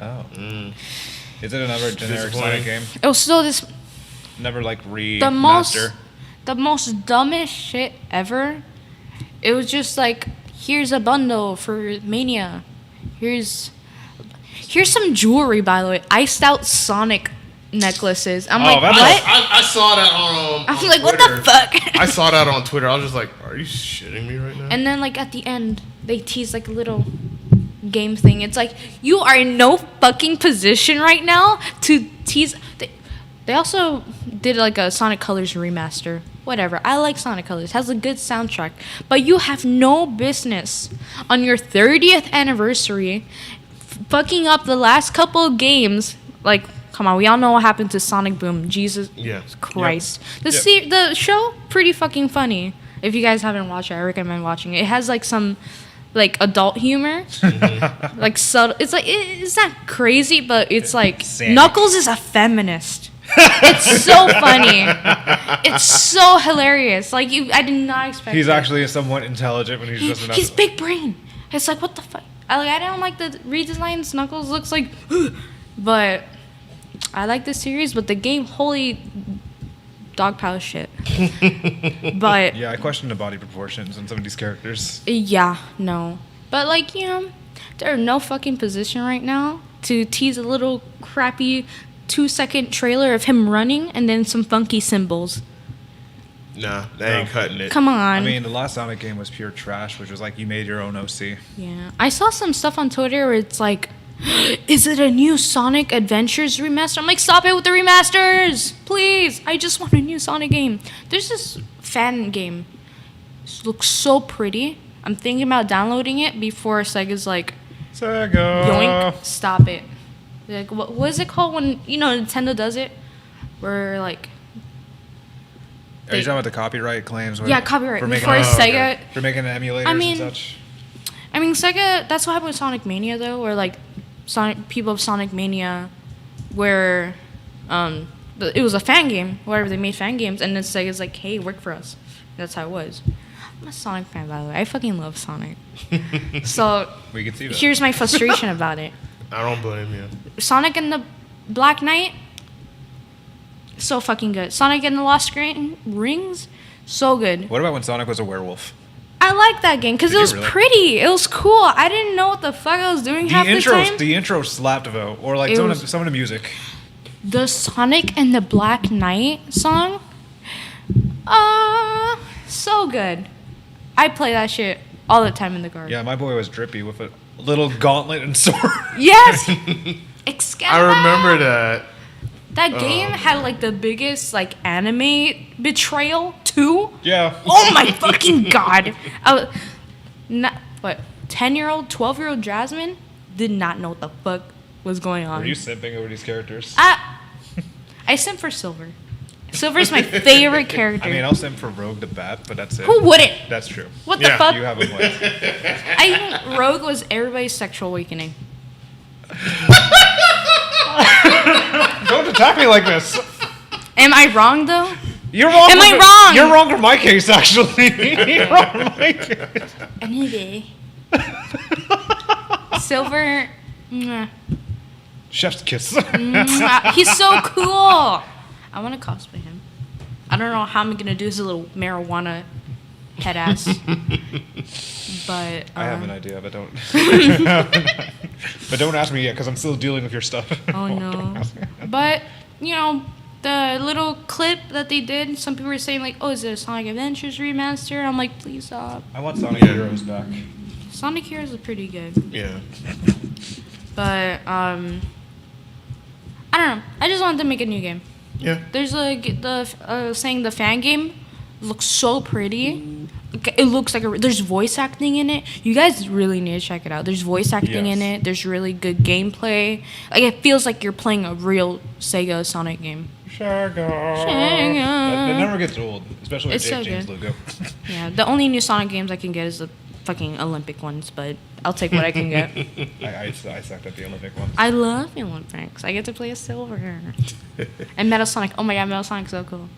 Oh. Is it another generic Disappointing. Sonic game? It was still this Never like the most remaster. the most dumbest shit ever. It was just like, here's a bundle for Mania. Here's some jewelry, by the way. Iced out Sonic necklaces. I'm like, that's what? I saw that on. I'm on like, what Twitter. the fuck? I saw that on Twitter. I was just like, are you shitting me right now? And then like at the end, they tease like a little game thing. It's like, you are in no fucking position right now to tease. They also did like a Sonic Colors remaster. Whatever. I like Sonic Colors. Has a good soundtrack. But you have no business on your 30th anniversary fucking up the last couple of games. Like, come on, we all know what happened to Sonic Boom. Jesus Yeah. Christ. Yep. The show, pretty fucking funny. If you guys haven't watched it, I recommend watching it. It has like some like adult humor. Like subtle. It's like it's not crazy, but it's like Sonic. Knuckles is a feminist. It's so funny. It's so hilarious. Like I did not expect. He's it. actually somewhat intelligent when he's just enough. He's big brain. It's like, what the fuck? I don't like the redesigns. Knuckles looks like, but I like the series. But the game, holy dog pile shit. But Yeah, I question the body proportions in some of these characters. yeah, no. But like, you know, they're in no fucking position right now to tease a little crappy 2-second trailer of him running and then some funky symbols. Nah, they ain't cutting it. Come on. I mean, the last Sonic game was pure trash, which was like you made your own OC. Yeah. I saw some stuff on Twitter where it's like, is it a new Sonic Adventures remaster? I'm like, stop it with the remasters! Please! I just want a new Sonic game. There's this fan game. It looks so pretty. I'm thinking about downloading it before Sega's like, Sega. yoink, stop it. Like, what is it called when, you know, Nintendo does it? Where, like... Are you talking about the copyright claims? Yeah, copyright. For making, Before Sega... for making emulators I mean, and such? I mean, Sega, that's what happened with Sonic Mania, though, where, like, people of Sonic Mania, where it was a fan game, whatever, they made fan games, and then Sega's like, hey, work for us. That's how it was. I'm a Sonic fan, by the way. I fucking love Sonic. So, We can see that. here's my frustration about it. I don't blame you. Sonic and the Black Knight, so fucking good. Sonic and the Lost Rings, so good. What about when Sonic was a werewolf? I like that game because Did it you was really? pretty. It was cool. I didn't know what the fuck I was doing half the time. The intro slapped though, or like It some was- of the music. The Sonic and the Black Knight song, so good. I play that shit all the time in the car. Yeah, my boy was drippy with a little gauntlet and sword. Yes. Excalibur. I remember that. That game had like the biggest like anime betrayal too. Yeah. Oh my fucking god! Not what 10-year-old, 12-year-old Jasmine did not know what the fuck was going on. Were you simping over these characters? I simp for Silver. Silver's my favorite character. I mean, I'll simp for Rogue the Bat, but that's it. Who wouldn't? That's true. What Yeah, the fuck? You have a point. I think Rogue was everybody's sexual awakening. Don't attack me like this. Am I wrong though? You're wrong. Am I wrong? You're wrong for my case, actually. You're wrong for my case. Anyway. Silver. Mwah. Chef's kiss. Mwah. He's so cool. I want to cosplay him. I don't know how I'm gonna do his little marijuana head ass. But I have an idea, but don't. But don't ask me yet, because I'm still dealing with your stuff. Oh Don't no. ask me. But you know, the little clip that they did, some people were saying like, "Oh, is it a Sonic Adventures remaster?" I'm like, "Please stop." I want Sonic Heroes back. Sonic Heroes is pretty good, Yeah. but I don't know. I just wanted to make a new game. Yeah. There's saying the fan game looks so pretty. It looks like there's voice acting in it. You guys really need to check it out. There's voice acting in Yes. it. There's really good gameplay. Like it feels like you're playing a real Sega Sonic game. Sega. Sega. That never gets old, especially with It's Jake so James good. logo. Yeah, the only new Sonic games I can get is the fucking Olympic ones, but I'll take what I can get. I sucked at the Olympic ones. I love the Olympics. I get to play a silver. And Metal Sonic. Oh my god, Metal Sonic's so cool.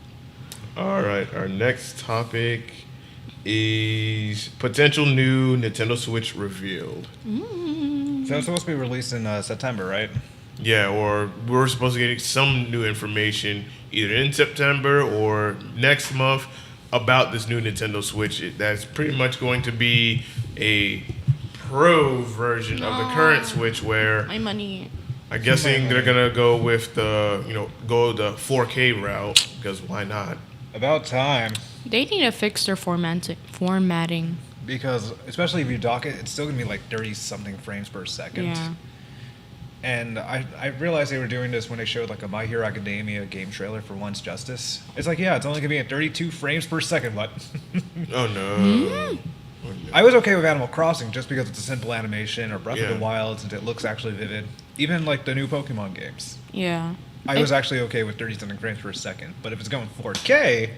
All right. Our next topic is potential new Nintendo Switch revealed. So it's supposed to be released in September, right? Yeah, or we're supposed to get some new information either in September or next month about this new Nintendo Switch. That's pretty much going to be a pro version of the current Switch, where My money. I'm guessing they're gonna go with the go the 4K route, because why not? About time. They need to fix their formatting. Because especially if you dock it, it's still gonna be like 30-something frames per second. Yeah. And I realized they were doing this when they showed like a My Hero Academia game trailer for Once Justice. It's like, yeah, it's only gonna be at 32 frames per second, but Oh no. I was okay with Animal Crossing just because it's a simple animation, or Breath of Yeah. the Wild since it looks actually vivid. Even like the new Pokemon games. Yeah. I was actually okay with 30-something frames per second. But if it's going 4K,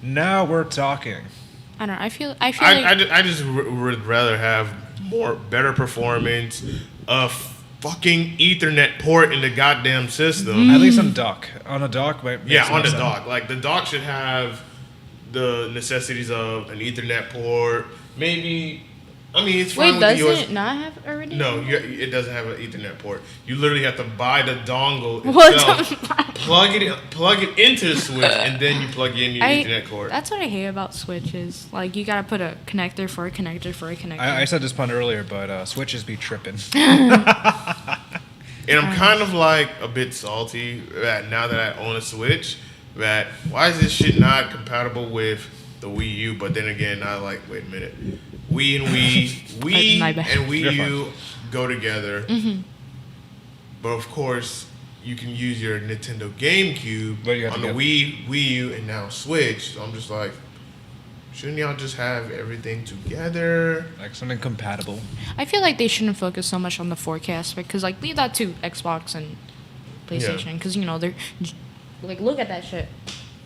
now we're talking. I don't know. I feel like I just would rather have better performance, a fucking Ethernet port in the goddamn system. At least on dock. On a dock, but Yeah, on the dock. Like the dock should have the necessities of an Ethernet port, maybe I mean, it's fine Wait, with does the US. it not have already? No, it doesn't have an Ethernet port. You literally have to buy the dongle What itself, the- plug it into the Switch, and then you plug in your Ethernet cord. That's what I hate about Switches. Like, you gotta put a connector for a connector for a connector. I said this pun earlier, but Switches be tripping. And I'm kind of like a bit salty that now that I own a Switch, that why is this shit not compatible with the Wii U? But then again, I like, wait a minute. Wii and Wii My bad. and Wii You're U go together. Mm-hmm. But of course, you can use your Nintendo GameCube But you have on to the Wii U, and now Switch. So I'm just like, shouldn't y'all just have everything together? Like something compatible. I feel like they shouldn't focus so much on the 4K aspect, because, like, leave that to Xbox and PlayStation, because, you know, they're, like, look at that shit.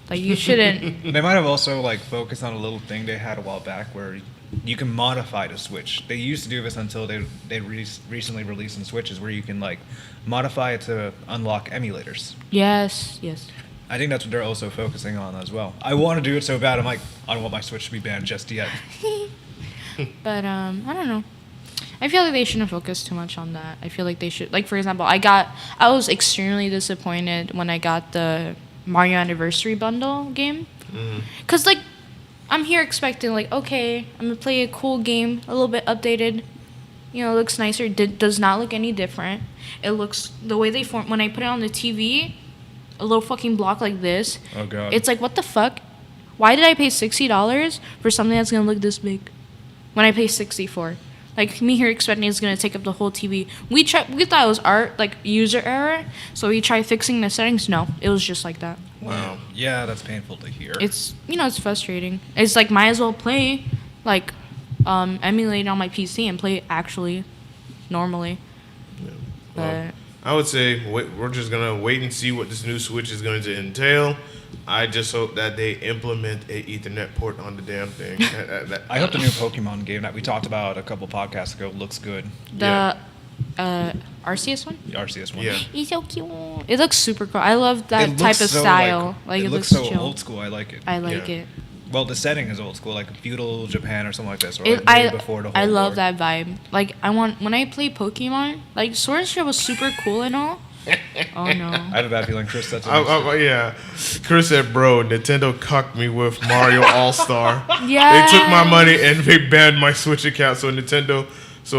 Like, you shouldn't. They might have also like focused on a little thing they had a while back where you can modify the Switch. They used to do this until they recently released some Switches where you can like modify it to unlock emulators. Yes. I think that's what they're also focusing on as well. I want to do it so bad. I'm like, I don't want my Switch to be banned just yet. But, I don't know. I feel like they shouldn't focus too much on that. I feel like they should, like, for example, I was extremely disappointed when I got the Mario Anniversary Bundle game. Because, like, I'm here expecting, like, okay, I'm going to play a cool game, a little bit updated. You know, it looks nicer. Does not look any different. It looks, the way they form, when I put it on the TV, a little fucking block like this. Oh god. It's like, what the fuck? Why did I pay $60 for something that's going to look this big? When I pay $60 for? Like, me here expecting it's going to take up the whole TV. We thought it was like, user error. So we tried fixing the settings. No, it was just like that. Wow. Yeah, that's painful to hear. It's, you know, it's frustrating. It's like, might as well play, like, emulate on my PC and play it actually normally. Well, But I would say we're just gonna wait and see what this new Switch is going to entail. I just hope that they implement a Ethernet port on the damn thing. I hope the new Pokemon game that we talked about a couple podcasts ago looks good. the RCS one? The RCS one. Yeah. He's so cute. It looks super cool. I love that It type looks of so, style. Like, it it looks looks so chill. old school. I like it. I like Yeah. it. Well, the setting is old school, like feudal Japan or something like this, or like way before the whole I love war. that vibe. Like, when I play Pokemon, like, Sword and Shield was super cool and all. Oh no. I have a bad feeling, Chris. That's Yeah. Chris said, bro, Nintendo cucked me with Mario All-Star. Yeah. They took my money and they banned my Switch account. So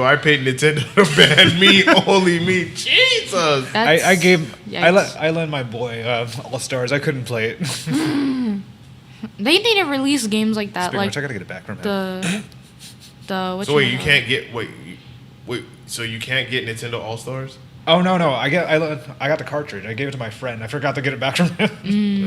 I paid Nintendo to ban me, only me. Jesus. I gave Yikes. I lent my boy All Stars. I couldn't play it. They need to release games like that. Speaking of Like, which, I gotta get it back from him. what So wait, you can't get so you can't get Nintendo All-Stars? Oh no, I got the cartridge. I gave it to my friend. I forgot to get it back from him.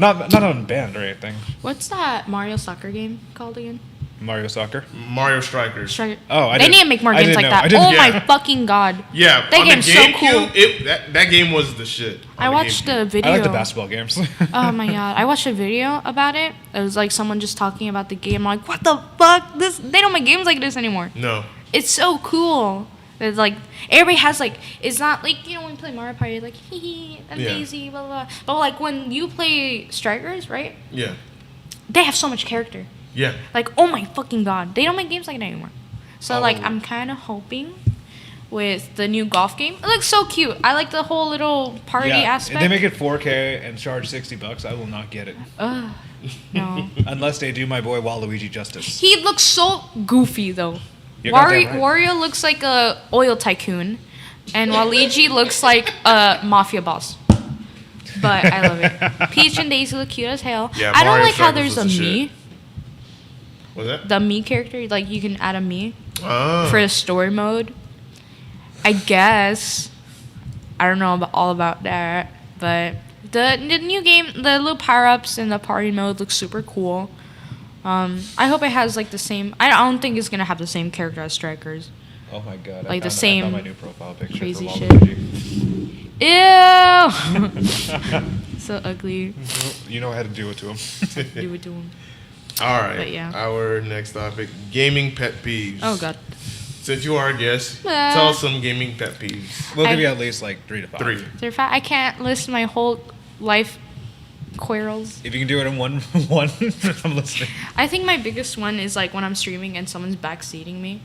Not on band or anything. What's that Mario soccer game called again? Mario Soccer. Mario Strikers. Oh, I They didn't- need to make more I games didn't like know. that. Oh Yeah. my fucking god. Yeah, That on game's the so GameCube, cool. that game was the shit. on I the watched GameCube. the video. I like the basketball games. Oh my god! I watched a video about it. It was like someone just talking about the game. I'm like, what the fuck? They don't make games like this anymore. No. It's so cool. It's like everybody has like. It's not like, you know, when you play Mario Party, like hee hee and Yeah. Daisy, blah blah. But like when you play Strikers, right? Yeah. They have so much character. Yeah. Like, oh my fucking god, they don't make games like that anymore. So like, Oh. I'm kind of hoping with the new golf game. It looks so cute. I like the whole little party aspect. If they make it 4K and charge $60, I will not get it. Ugh, no. Unless they do my boy Waluigi justice. He looks so goofy though. You're goddamn right. Wario looks like a oil tycoon, and Waluigi looks like a mafia boss. But I love it. Peach and Daisy look cute as hell. Yeah, I don't Mario like how Strikers there's a was the me. shit. What's that? The me character, like you can add a me Oh. for the story mode. I guess. I don't know all about that, but the new game, the little power ups in the party mode look super cool. I hope it has like the same. I don't think it's gonna have the same character as Strikers. Oh my god. Like the I same found my new profile picture crazy for shit. Waluigi. Ew. So ugly. You know how to do it to him. You would do 'em. All right. But yeah. Our next topic: gaming pet peeves. Oh god. Since you are our guest, tell us some gaming pet peeves. We'll I- give you at least like 3 to 5. 3. I can't list my whole life Quarrels. If you can do it in one, I'm listening. I think my biggest one is like when I'm streaming and someone's backseating me.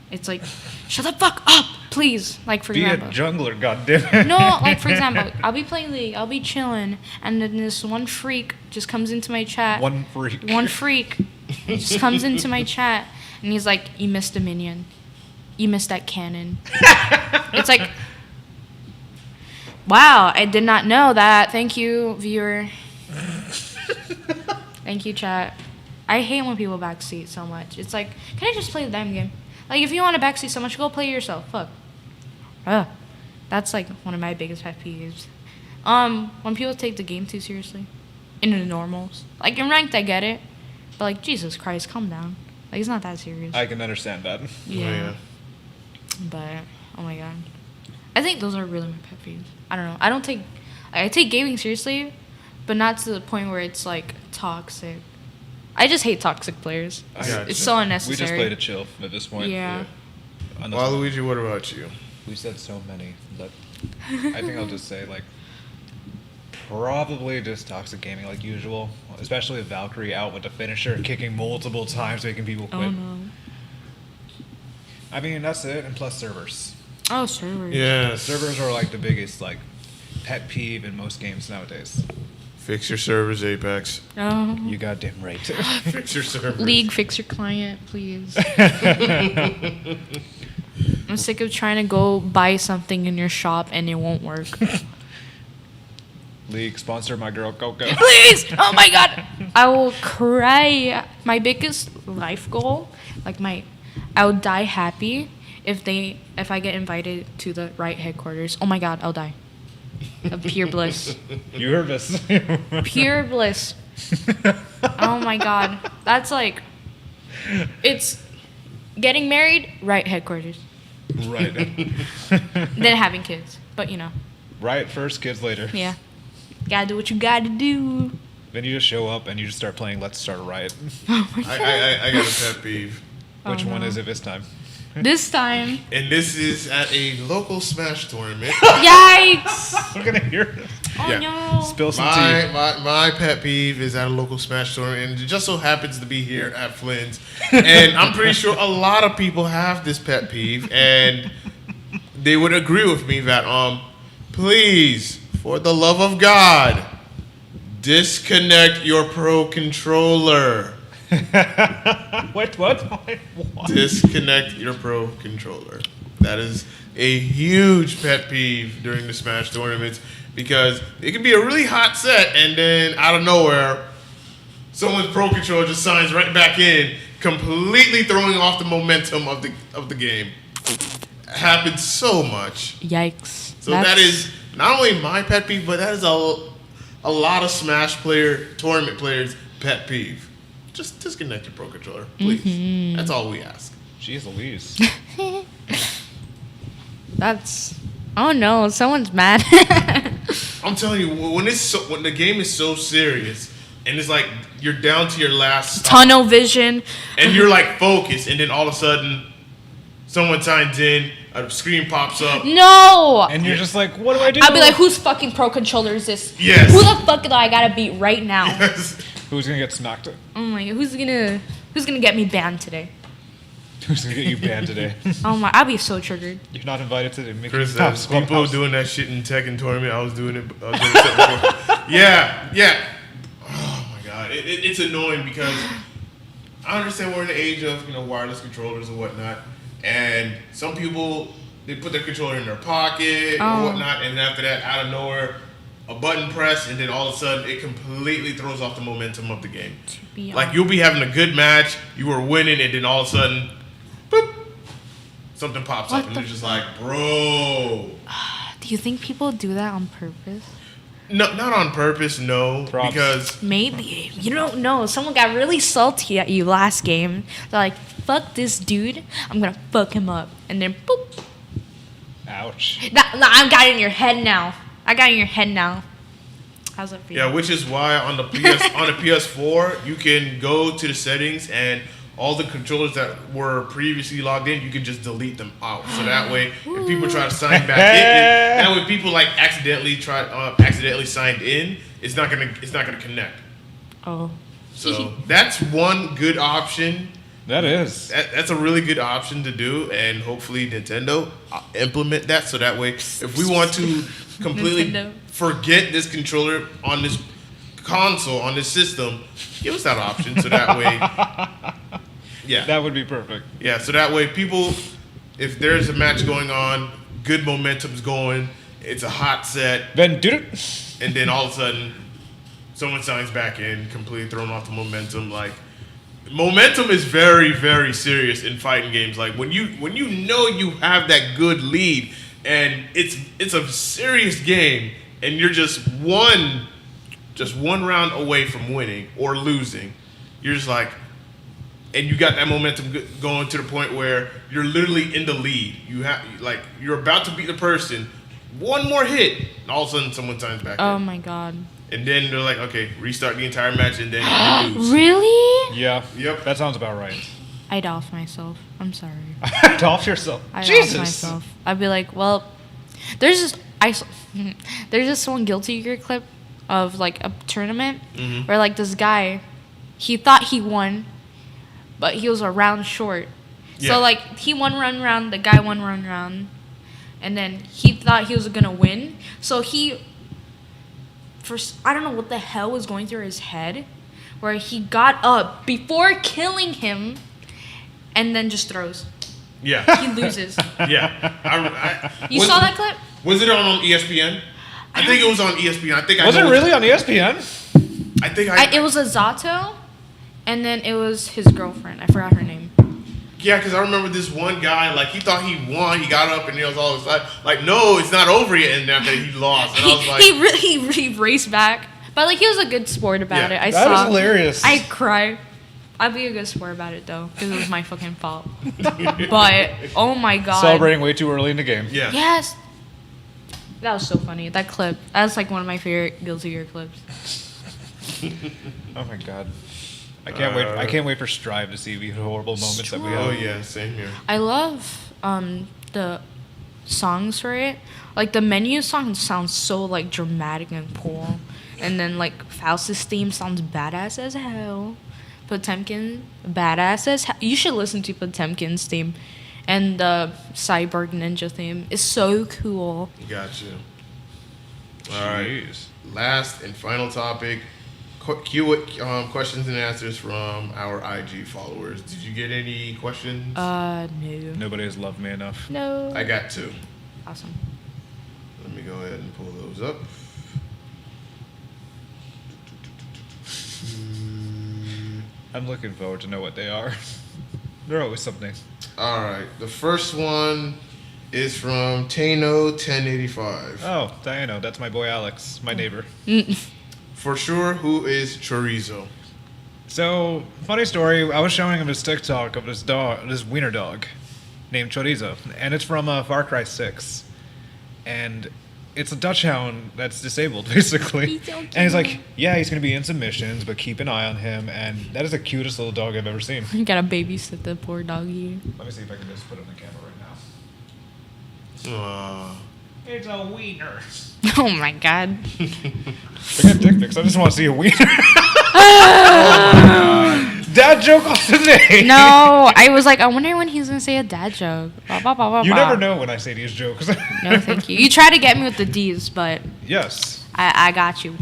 It's like, shut the fuck up, please. Like for Be example. a jungler, goddammit. No, like for example, I'll be playing League, I'll be chilling, and then this one freak just comes into my chat. One freak. One freak just comes into my chat, and he's like, "You missed a minion. You missed that cannon." It's like, wow, I did not know that. Thank you, viewer. Thank you, chat. I hate when people backseat so much. It's like, can I just play the damn game? Like, if you want to backseat so much, go play yourself. Fuck. Ugh. That's like one of my biggest pet peeves. When people take the game too seriously. In the normals. Like in ranked I get it. But like, Jesus Christ, calm down. Like, it's not that serious. I can understand that. Yeah. But oh my god. I think those are really my pet peeves. I don't know. I take gaming seriously, but not to the point where it's like toxic. I just hate toxic players. Gotcha. It's so unnecessary. We just play to chill at this point. Yeah. Waluigi, what about you? We said so many, but I think I'll just say like probably just toxic gaming like usual, especially with Valkyrie out with the finisher kicking multiple times making people quit. Oh no. I mean that's it, and plus servers. Oh, servers. Yeah, Servers are like the biggest like pet peeve in most games nowadays. Fix your servers, Apex. Oh. You goddamn right. Fix your servers. League, fix your client, please. I'm sick of trying to go buy something in your shop and it won't work. League, sponsor my girl Coco. Please! Oh my god! I will cry. My biggest life goal, I would die happy if I get invited to the right headquarters. Oh my god, I'll die. Of pure bliss. You heard us. Pure bliss. Oh my god. That's like, it's getting married, right headquarters. Right. Then having kids. But you know. Right first, kids later. Yeah. Gotta do what you gotta do. Then you just show up and you just start playing Let's Start a Riot. Oh my god. I got a pet peeve. Which one no. is it this time? This time. And this is at a local Smash tournament. Yikes! We're gonna hear this. Oh Yeah. no. Spill some My pet peeve is at a local Smash tournament, and it just so happens to be here at Flynn's. And I'm pretty sure a lot of people have this pet peeve, and they would agree with me that please, for the love of God, disconnect your Pro controller. tea. What? Disconnect your Pro controller. That is a huge pet peeve during the Smash tournaments because it can be a really hot set and then out of nowhere, someone's Pro controller just signs right back in, completely throwing off the momentum of the game. It happens so much. Yikes. So that is not only my pet peeve, but that is a lot of Smash tournament players' pet peeve. Just disconnect your Pro controller, please. Mm-hmm. That's all we ask. Jeez Louise. That's. Oh no, someone's mad. I'm telling you, when the game is so serious, and it's like you're down to your last stop, Tunnel vision. and you're like focused, and then all of a sudden, someone signs in, a screen pops up. No! And you're just like, what do I do? I'll be like, whose fucking Pro controller is this? Yes. Who the fuck do I gotta beat right now? Who's gonna get smacked? Oh my god, who's gonna get me banned today? Who's gonna get you banned today? Oh my, I'll be so triggered. You're not invited to the Mickey Chris, Mouse people Clubhouse. doing that shit in Tekken tournament. I was doing it. Before. Yeah. Oh my god, it's annoying because I understand we're in the age of wireless controllers and whatnot, and some people they put their controller in their pocket or whatnot, and after that, out of nowhere, a button press, and then all of a sudden, it completely throws off the momentum of the game. Like you'll be having a good match, you were winning, and then all of a sudden, boop, something pops up, and you're just like, bro. Do you think people do that on purpose? No, not on purpose, no. Props. Because Maybe. You don't know. Someone got really salty at you last game. They're like, fuck this dude. I'm gonna fuck him up. And then, boop. Ouch. I got it in your head now. How's that for you? yeah, which is why on the PS4 you can go to the settings and all the controllers that were previously logged in, you can just delete them out. So that way, if people try to sign back in, that way people like accidentally signed in, it's not gonna connect. Oh. So that's one good option. That is. That's a really good option to do, and hopefully Nintendo implement that so that way, if we want to completely Nintendo. forget this controller on this console, on this system, give us that option so that way, yeah. That would be perfect. Yeah, so that way people, if there's a match going on, good momentum's going, it's a hot set, Then do it. and then all of a sudden, someone signs back in, completely thrown off the momentum. Like, momentum is very, very serious in fighting games. Like when you know you have that good lead, and it's a serious game, and you're just one round away from winning or losing. You're just like, and you got that momentum going to the point where you're literally in the lead. You're about to beat the person. One more hit, and all of a sudden someone signs back Oh in. my god. And then they're like, okay, restart the entire match, and then you lose. Really? Yeah. Yep. That sounds about right. I'd off myself. I'm sorry. Dolph yourself. I'd Jesus. off myself. I'd be like, well, there's this one Guilty Gear clip of like a tournament where like this guy, he thought he won, but he was a round short. Yeah. So like he won one round, the guy won one round, and then he thought he was gonna win. So I don't know what the hell was going through his head, where he got up before killing him, and then just throws. Yeah. He loses. Yeah. You saw that clip? Was it on ESPN? I think it was on ESPN. Was it really on ESPN? It was a Zato, and then it was his girlfriend. I forgot her name. Yeah, because I remember this one guy, like, he thought he won. He got up and he was all excited. Like, no, it's not over yet. And after he lost. And I was like, he raced back. But, like, he was a good sport about Yeah. it. That was hilarious. I cried. I'd be a good sport about it, though, because it was my fucking fault. But, oh, my God. Celebrating way too early in the game. yeah. Yes. That was so funny. That clip. That's, like, one of my favorite Guilty Gear clips. Oh my god. I can't wait. I can't wait for Strive to see the horrible moments that we Oh, have. yeah, same here. I love the songs for it. Like, the menu song sounds so, like, dramatic and cool. And then, like, Faust's theme sounds badass as hell. Potemkin, badass as hell. You should listen to Potemkin's theme. And the Cyborg Ninja theme is so cool. Gotcha. All right. Jeez. Last and final topic. Questions and answers from our IG followers. Did you get any questions? No. Nobody has loved me enough. No. I got two. Awesome. Let me go ahead and pull those up. I'm looking forward to know what they are. They're always something. All right. The first one is from Tano1085. Oh, Diana, that's my boy Alex, my neighbor. For sure, who is Chorizo? So, funny story. I was showing him this TikTok of this dog, this wiener dog, named Chorizo, and it's from Far Cry 6, and it's a Dutch hound that's disabled, basically. He's so And he's like, cute. yeah, he's gonna be in submissions, but keep an eye on him. And that is the cutest little dog I've ever seen. You gotta babysit the poor doggy. Let me see if I can just put it on the camera right now. Aw. It's a wiener. Oh my god. Forget dick pics. I just want to see a wiener. Dad joke of the day. No, I was like, I wonder when he's gonna say a dad joke. Ba, ba, ba, ba, You ba. never know when I say these jokes. No, thank you. You try to get me with the D's, but Yes. I got you.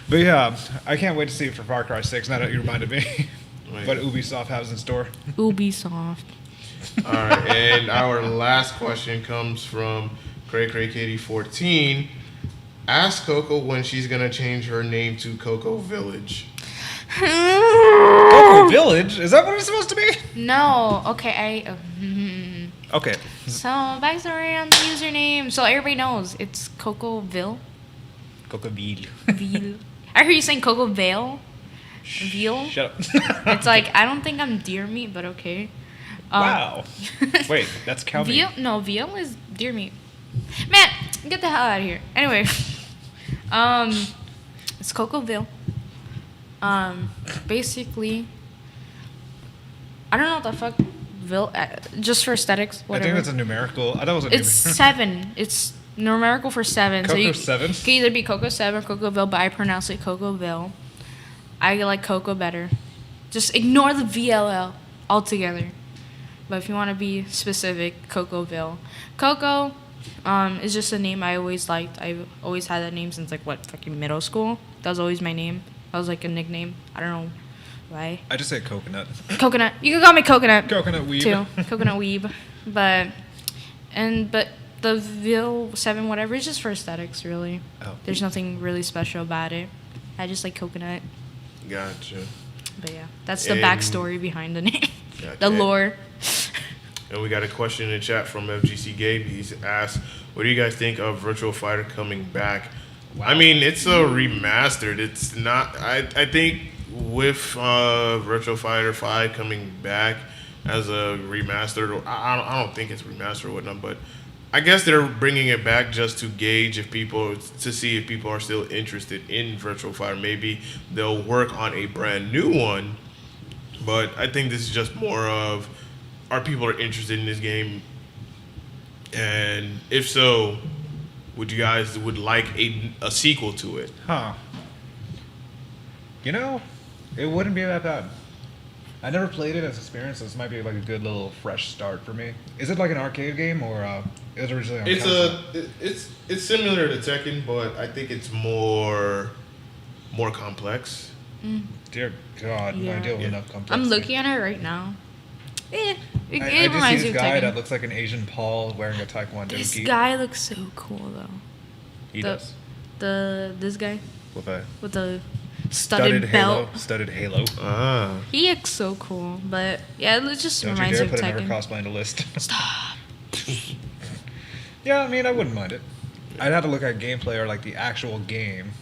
But yeah, I can't wait to see it for Far Cry 6, now that you reminded me. Wait. What Ubisoft has in store. Ubisoft. All right, and our last question comes from CrayCrayKatie14. Ask Coco when she's gonna change her name to Coco Village. Coco Village? Is that what it's supposed to be? No, okay, Okay. so backstory on the username. So everybody knows it's Cocoville. Cocoville. Ville. I heard you saying Coco Vale. Veal. Shut up. It's like, I don't think I'm deer meat, but okay. Wow. Wait, that's cow meat. Veal? No, veal is deer meat. Man, get the hell out of here. Anyway, it's Cocoville. Basically, I don't know what the fuck. Just for aesthetics, I whatever. think that's a numerical. I thought it was a It's numerical. 7. It's numerical for 7. Coco so you 7? can either be Coco 7 or Cocoville, but I pronounce it Cocoville. I like Coco better. Just ignore the VLL altogether. But if you want to be specific, Cocoville. Coco is just a name I always liked. I've always had that name since like fucking middle school. That was always my name. That was like a nickname. I don't know why. I just say coconut. Coconut. You can call me Coconut. Coconut weeb. Too. Coconut weeb. But the Ville 7 whatever is just for aesthetics really. Oh. There's nothing really special about it. I just like coconut. Gotcha. But yeah, that's the And- backstory behind the name. Gotcha. The lore. And we got a question in the chat from FGC Gabe. He's asked, what do you guys think of Virtual Fighter coming back? Wow. I mean, it's a remastered. It's not. I think with Virtual Fighter 5 coming back as a remastered, or I don't think it's remastered or whatnot, but I guess they're bringing it back just to gauge to see if people are still interested in Virtual Fighter. Maybe they'll work on a brand new one, but I think this is just more of, are people are interested in this game, and if so, would you guys like a sequel to it? Huh. You know, it wouldn't be that bad. I never played it as experience, so this might be like a good little fresh start for me. Is it like an arcade game, or it was originally on console? It's similar to Tekken, but I think it's more complex. Dear God, Yeah. I deal with enough complexity. I'm looking at it right now. It I reminds just see me this of guy Tekken. that looks like an Asian Paul wearing a Taekwondo This gi. guy looks so cool though. He the- does. This guy With a with the studded halo. belt. Studded halo. Ah, He looks so cool, but yeah, it just Don't you reminds dare me of put another Tekken. cosplay on the list. Stop. Yeah, I mean, I wouldn't mind it. I'd have to look at gameplay or like the actual game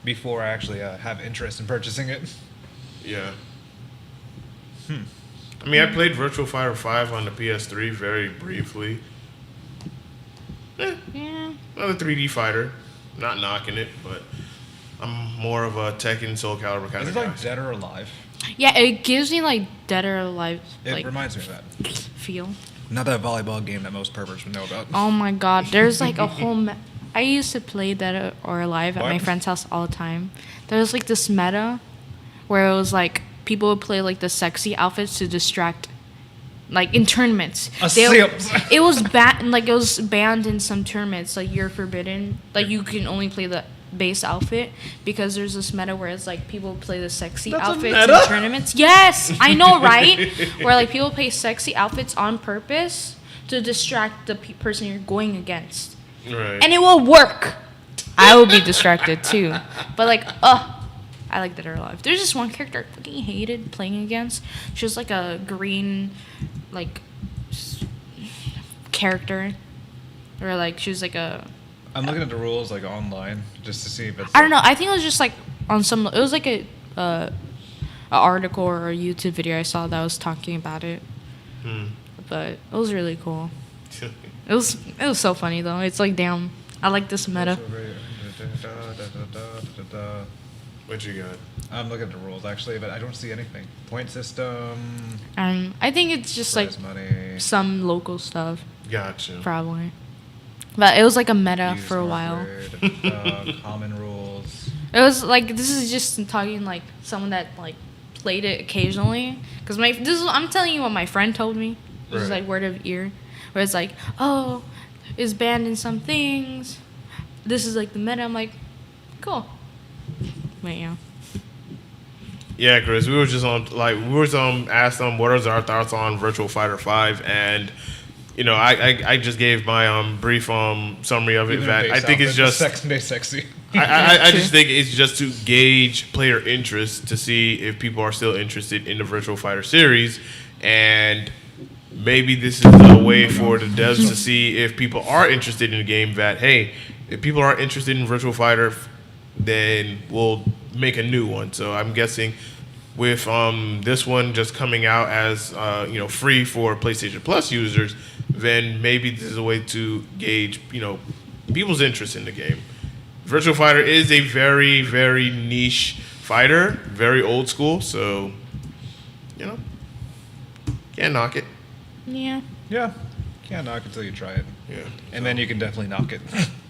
before I actually have interest in purchasing it. yeah. I mean, I played Virtual Fighter 5 on the PS3 very briefly. Yeah. Another 3D fighter. Not knocking it, but I'm more of a Tekken Soul Calibur kind Is of it guy. like Dead or Alive? Yeah, it gives me like Dead or Alive It like reminds me of that. feel. Not that volleyball game that most perverts would know about. Oh my god, there's like a whole. I used to play Dead or Alive at my What? friend's house all the time. There was like this meta where it was like people would play like the sexy outfits to distract, like in tournaments. It was banned in some tournaments. Like you're forbidden. Like you can only play the base outfit because there's this meta where it's like people play the sexy That's a outfits meta? in tournaments. Yes, I know, right? Where like people play sexy outfits on purpose to distract the person you're going against. Right. And it will work. I will be distracted too. But like, I like Dead or Alive. There's this one character I fucking hated playing against. She was like a green, like, character. Or like, she was like a, I'm looking at the rules like online just to see if it's. I don't know. I think it was just like on some, it was like a article or a YouTube video I saw that was talking about it. But it was really cool. It was so funny though. It's like, damn, I like this meta. What you got? I'm looking at the rules actually, but I don't see anything. Point system. I think it's just like Prize money. some local stuff, Gotcha. probably. But it was like a meta use for a while. hardware, common rules. It was like, this is just talking like someone that like played it occasionally. Cause I'm telling you what my friend told me. This is Right. like word of ear, where it's like, oh, it's banned in some things. This is like the meta. I'm like, cool. But yeah. Yeah, Chris, we were just on asked them what are our thoughts on Virtual Fighter 5, and you know, I just gave my brief summary of it. Even That base I think it's outfit, just sexy. I just think it's just to gauge player interest to see if people are still interested in the Virtual Fighter series, and maybe this is a way for the devs to see if people are interested in the game. That hey, if people are interested in Virtual Fighter, then we'll make a new one. So I'm guessing with this one just coming out as free for PlayStation Plus users, then maybe this is a way to gauge people's interest in the game. Virtual Fighter is a very, very niche fighter, very old school. So Can't knock it. Yeah. Yeah. Can't knock until you try it. Yeah. And then you can definitely knock it.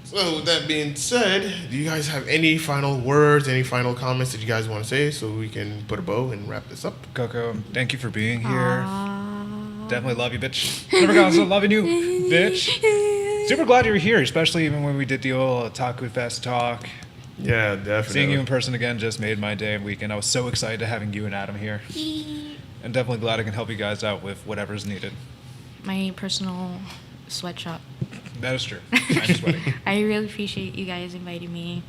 So with that being said, do you guys have any final words, any final comments that you guys want to say so we can put a bow and wrap this up? Coco, thank you for being here. Aww. Definitely love you, bitch. Never gonna stop loving you, bitch. Super glad you're here, especially even when we did the old Otaku Fest talk. Yeah, definitely. Seeing you in person again just made my day and weekend. I was so excited to having you and Adam here. And definitely glad I can help you guys out with whatever's needed. My personal sweatshop. That is true. I'm sweating. I really appreciate you guys inviting me.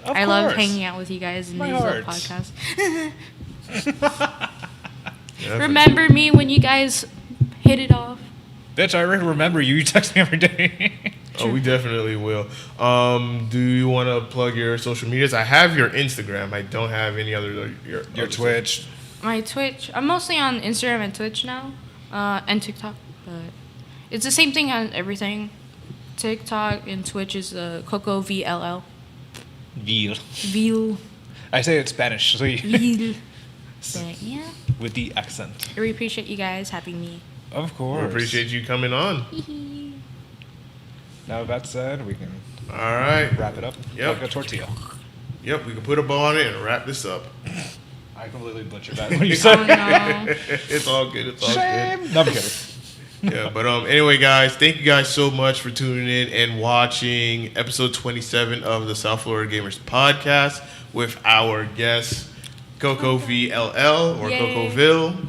Of I love course. hanging out with you guys in My these little hearts. podcasts. Definitely. Remember me when you guys hit it off? Bitch, I already remember you. You text me every day. Oh, we definitely will. Do you want to plug your social medias? I have your Instagram. I don't have any other your Your Twitch. My Twitch. I'm mostly on Instagram and Twitch now, and TikTok. But it's the same thing on everything. TikTok and Twitch is cocovll. Vil. I say it in Spanish, so you, Vil. But yeah, with the accent. I really appreciate you guys having me. Of We course. appreciate you coming on. Now with that said, we can All right. wrap it up Yep. like a tortilla. Yep, we can put a bow on it and wrap this up. I completely butchered that. What you Oh said? no. It's all good. It's all Shame. No, I'm kidding. good. Yeah, but anyway, guys, thank you guys so much for tuning in and watching episode 27 of the South Florida Gamers podcast with our guest cocovll or Yay. cocovll.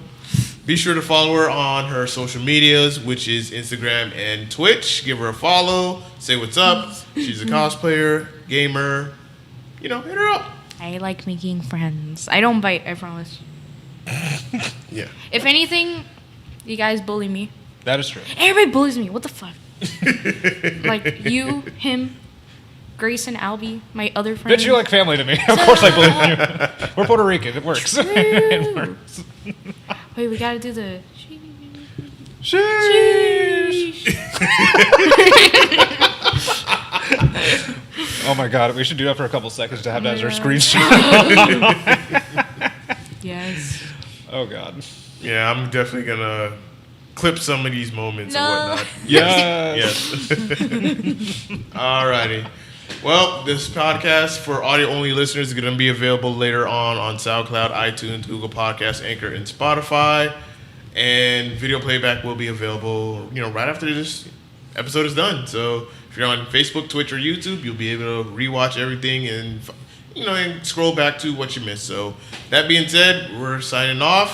Be sure to follow her on her social medias, which is Instagram and Twitch. Give her a follow. Say what's up. She's a cosplayer, gamer. You know, hit her up. I like making friends. I don't bite, I promise. Yeah. If anything, you guys bully me. That is true. Everybody bullies me. What the fuck? Like you, him, Grace, and Albie, my other friends. Bitch, you're like family to me. Of course I believe you. We're Puerto Rican. It works. It works. Wait, we gotta do the. Sheesh. Oh my god, we should do that for a couple seconds to have that as our Yeah. screenshot. Yes. Oh god. Yeah, I'm definitely going to clip some of these moments No. and whatnot. Yes. Yes. Alrighty. Well, this podcast for audio-only listeners is going to be available later on SoundCloud, iTunes, Google Podcasts, Anchor, and Spotify. And video playback will be available, right after this episode is done. So if you're on Facebook, Twitch, or YouTube, you'll be able to rewatch everything and, and scroll back to what you missed. So that being said, we're signing off.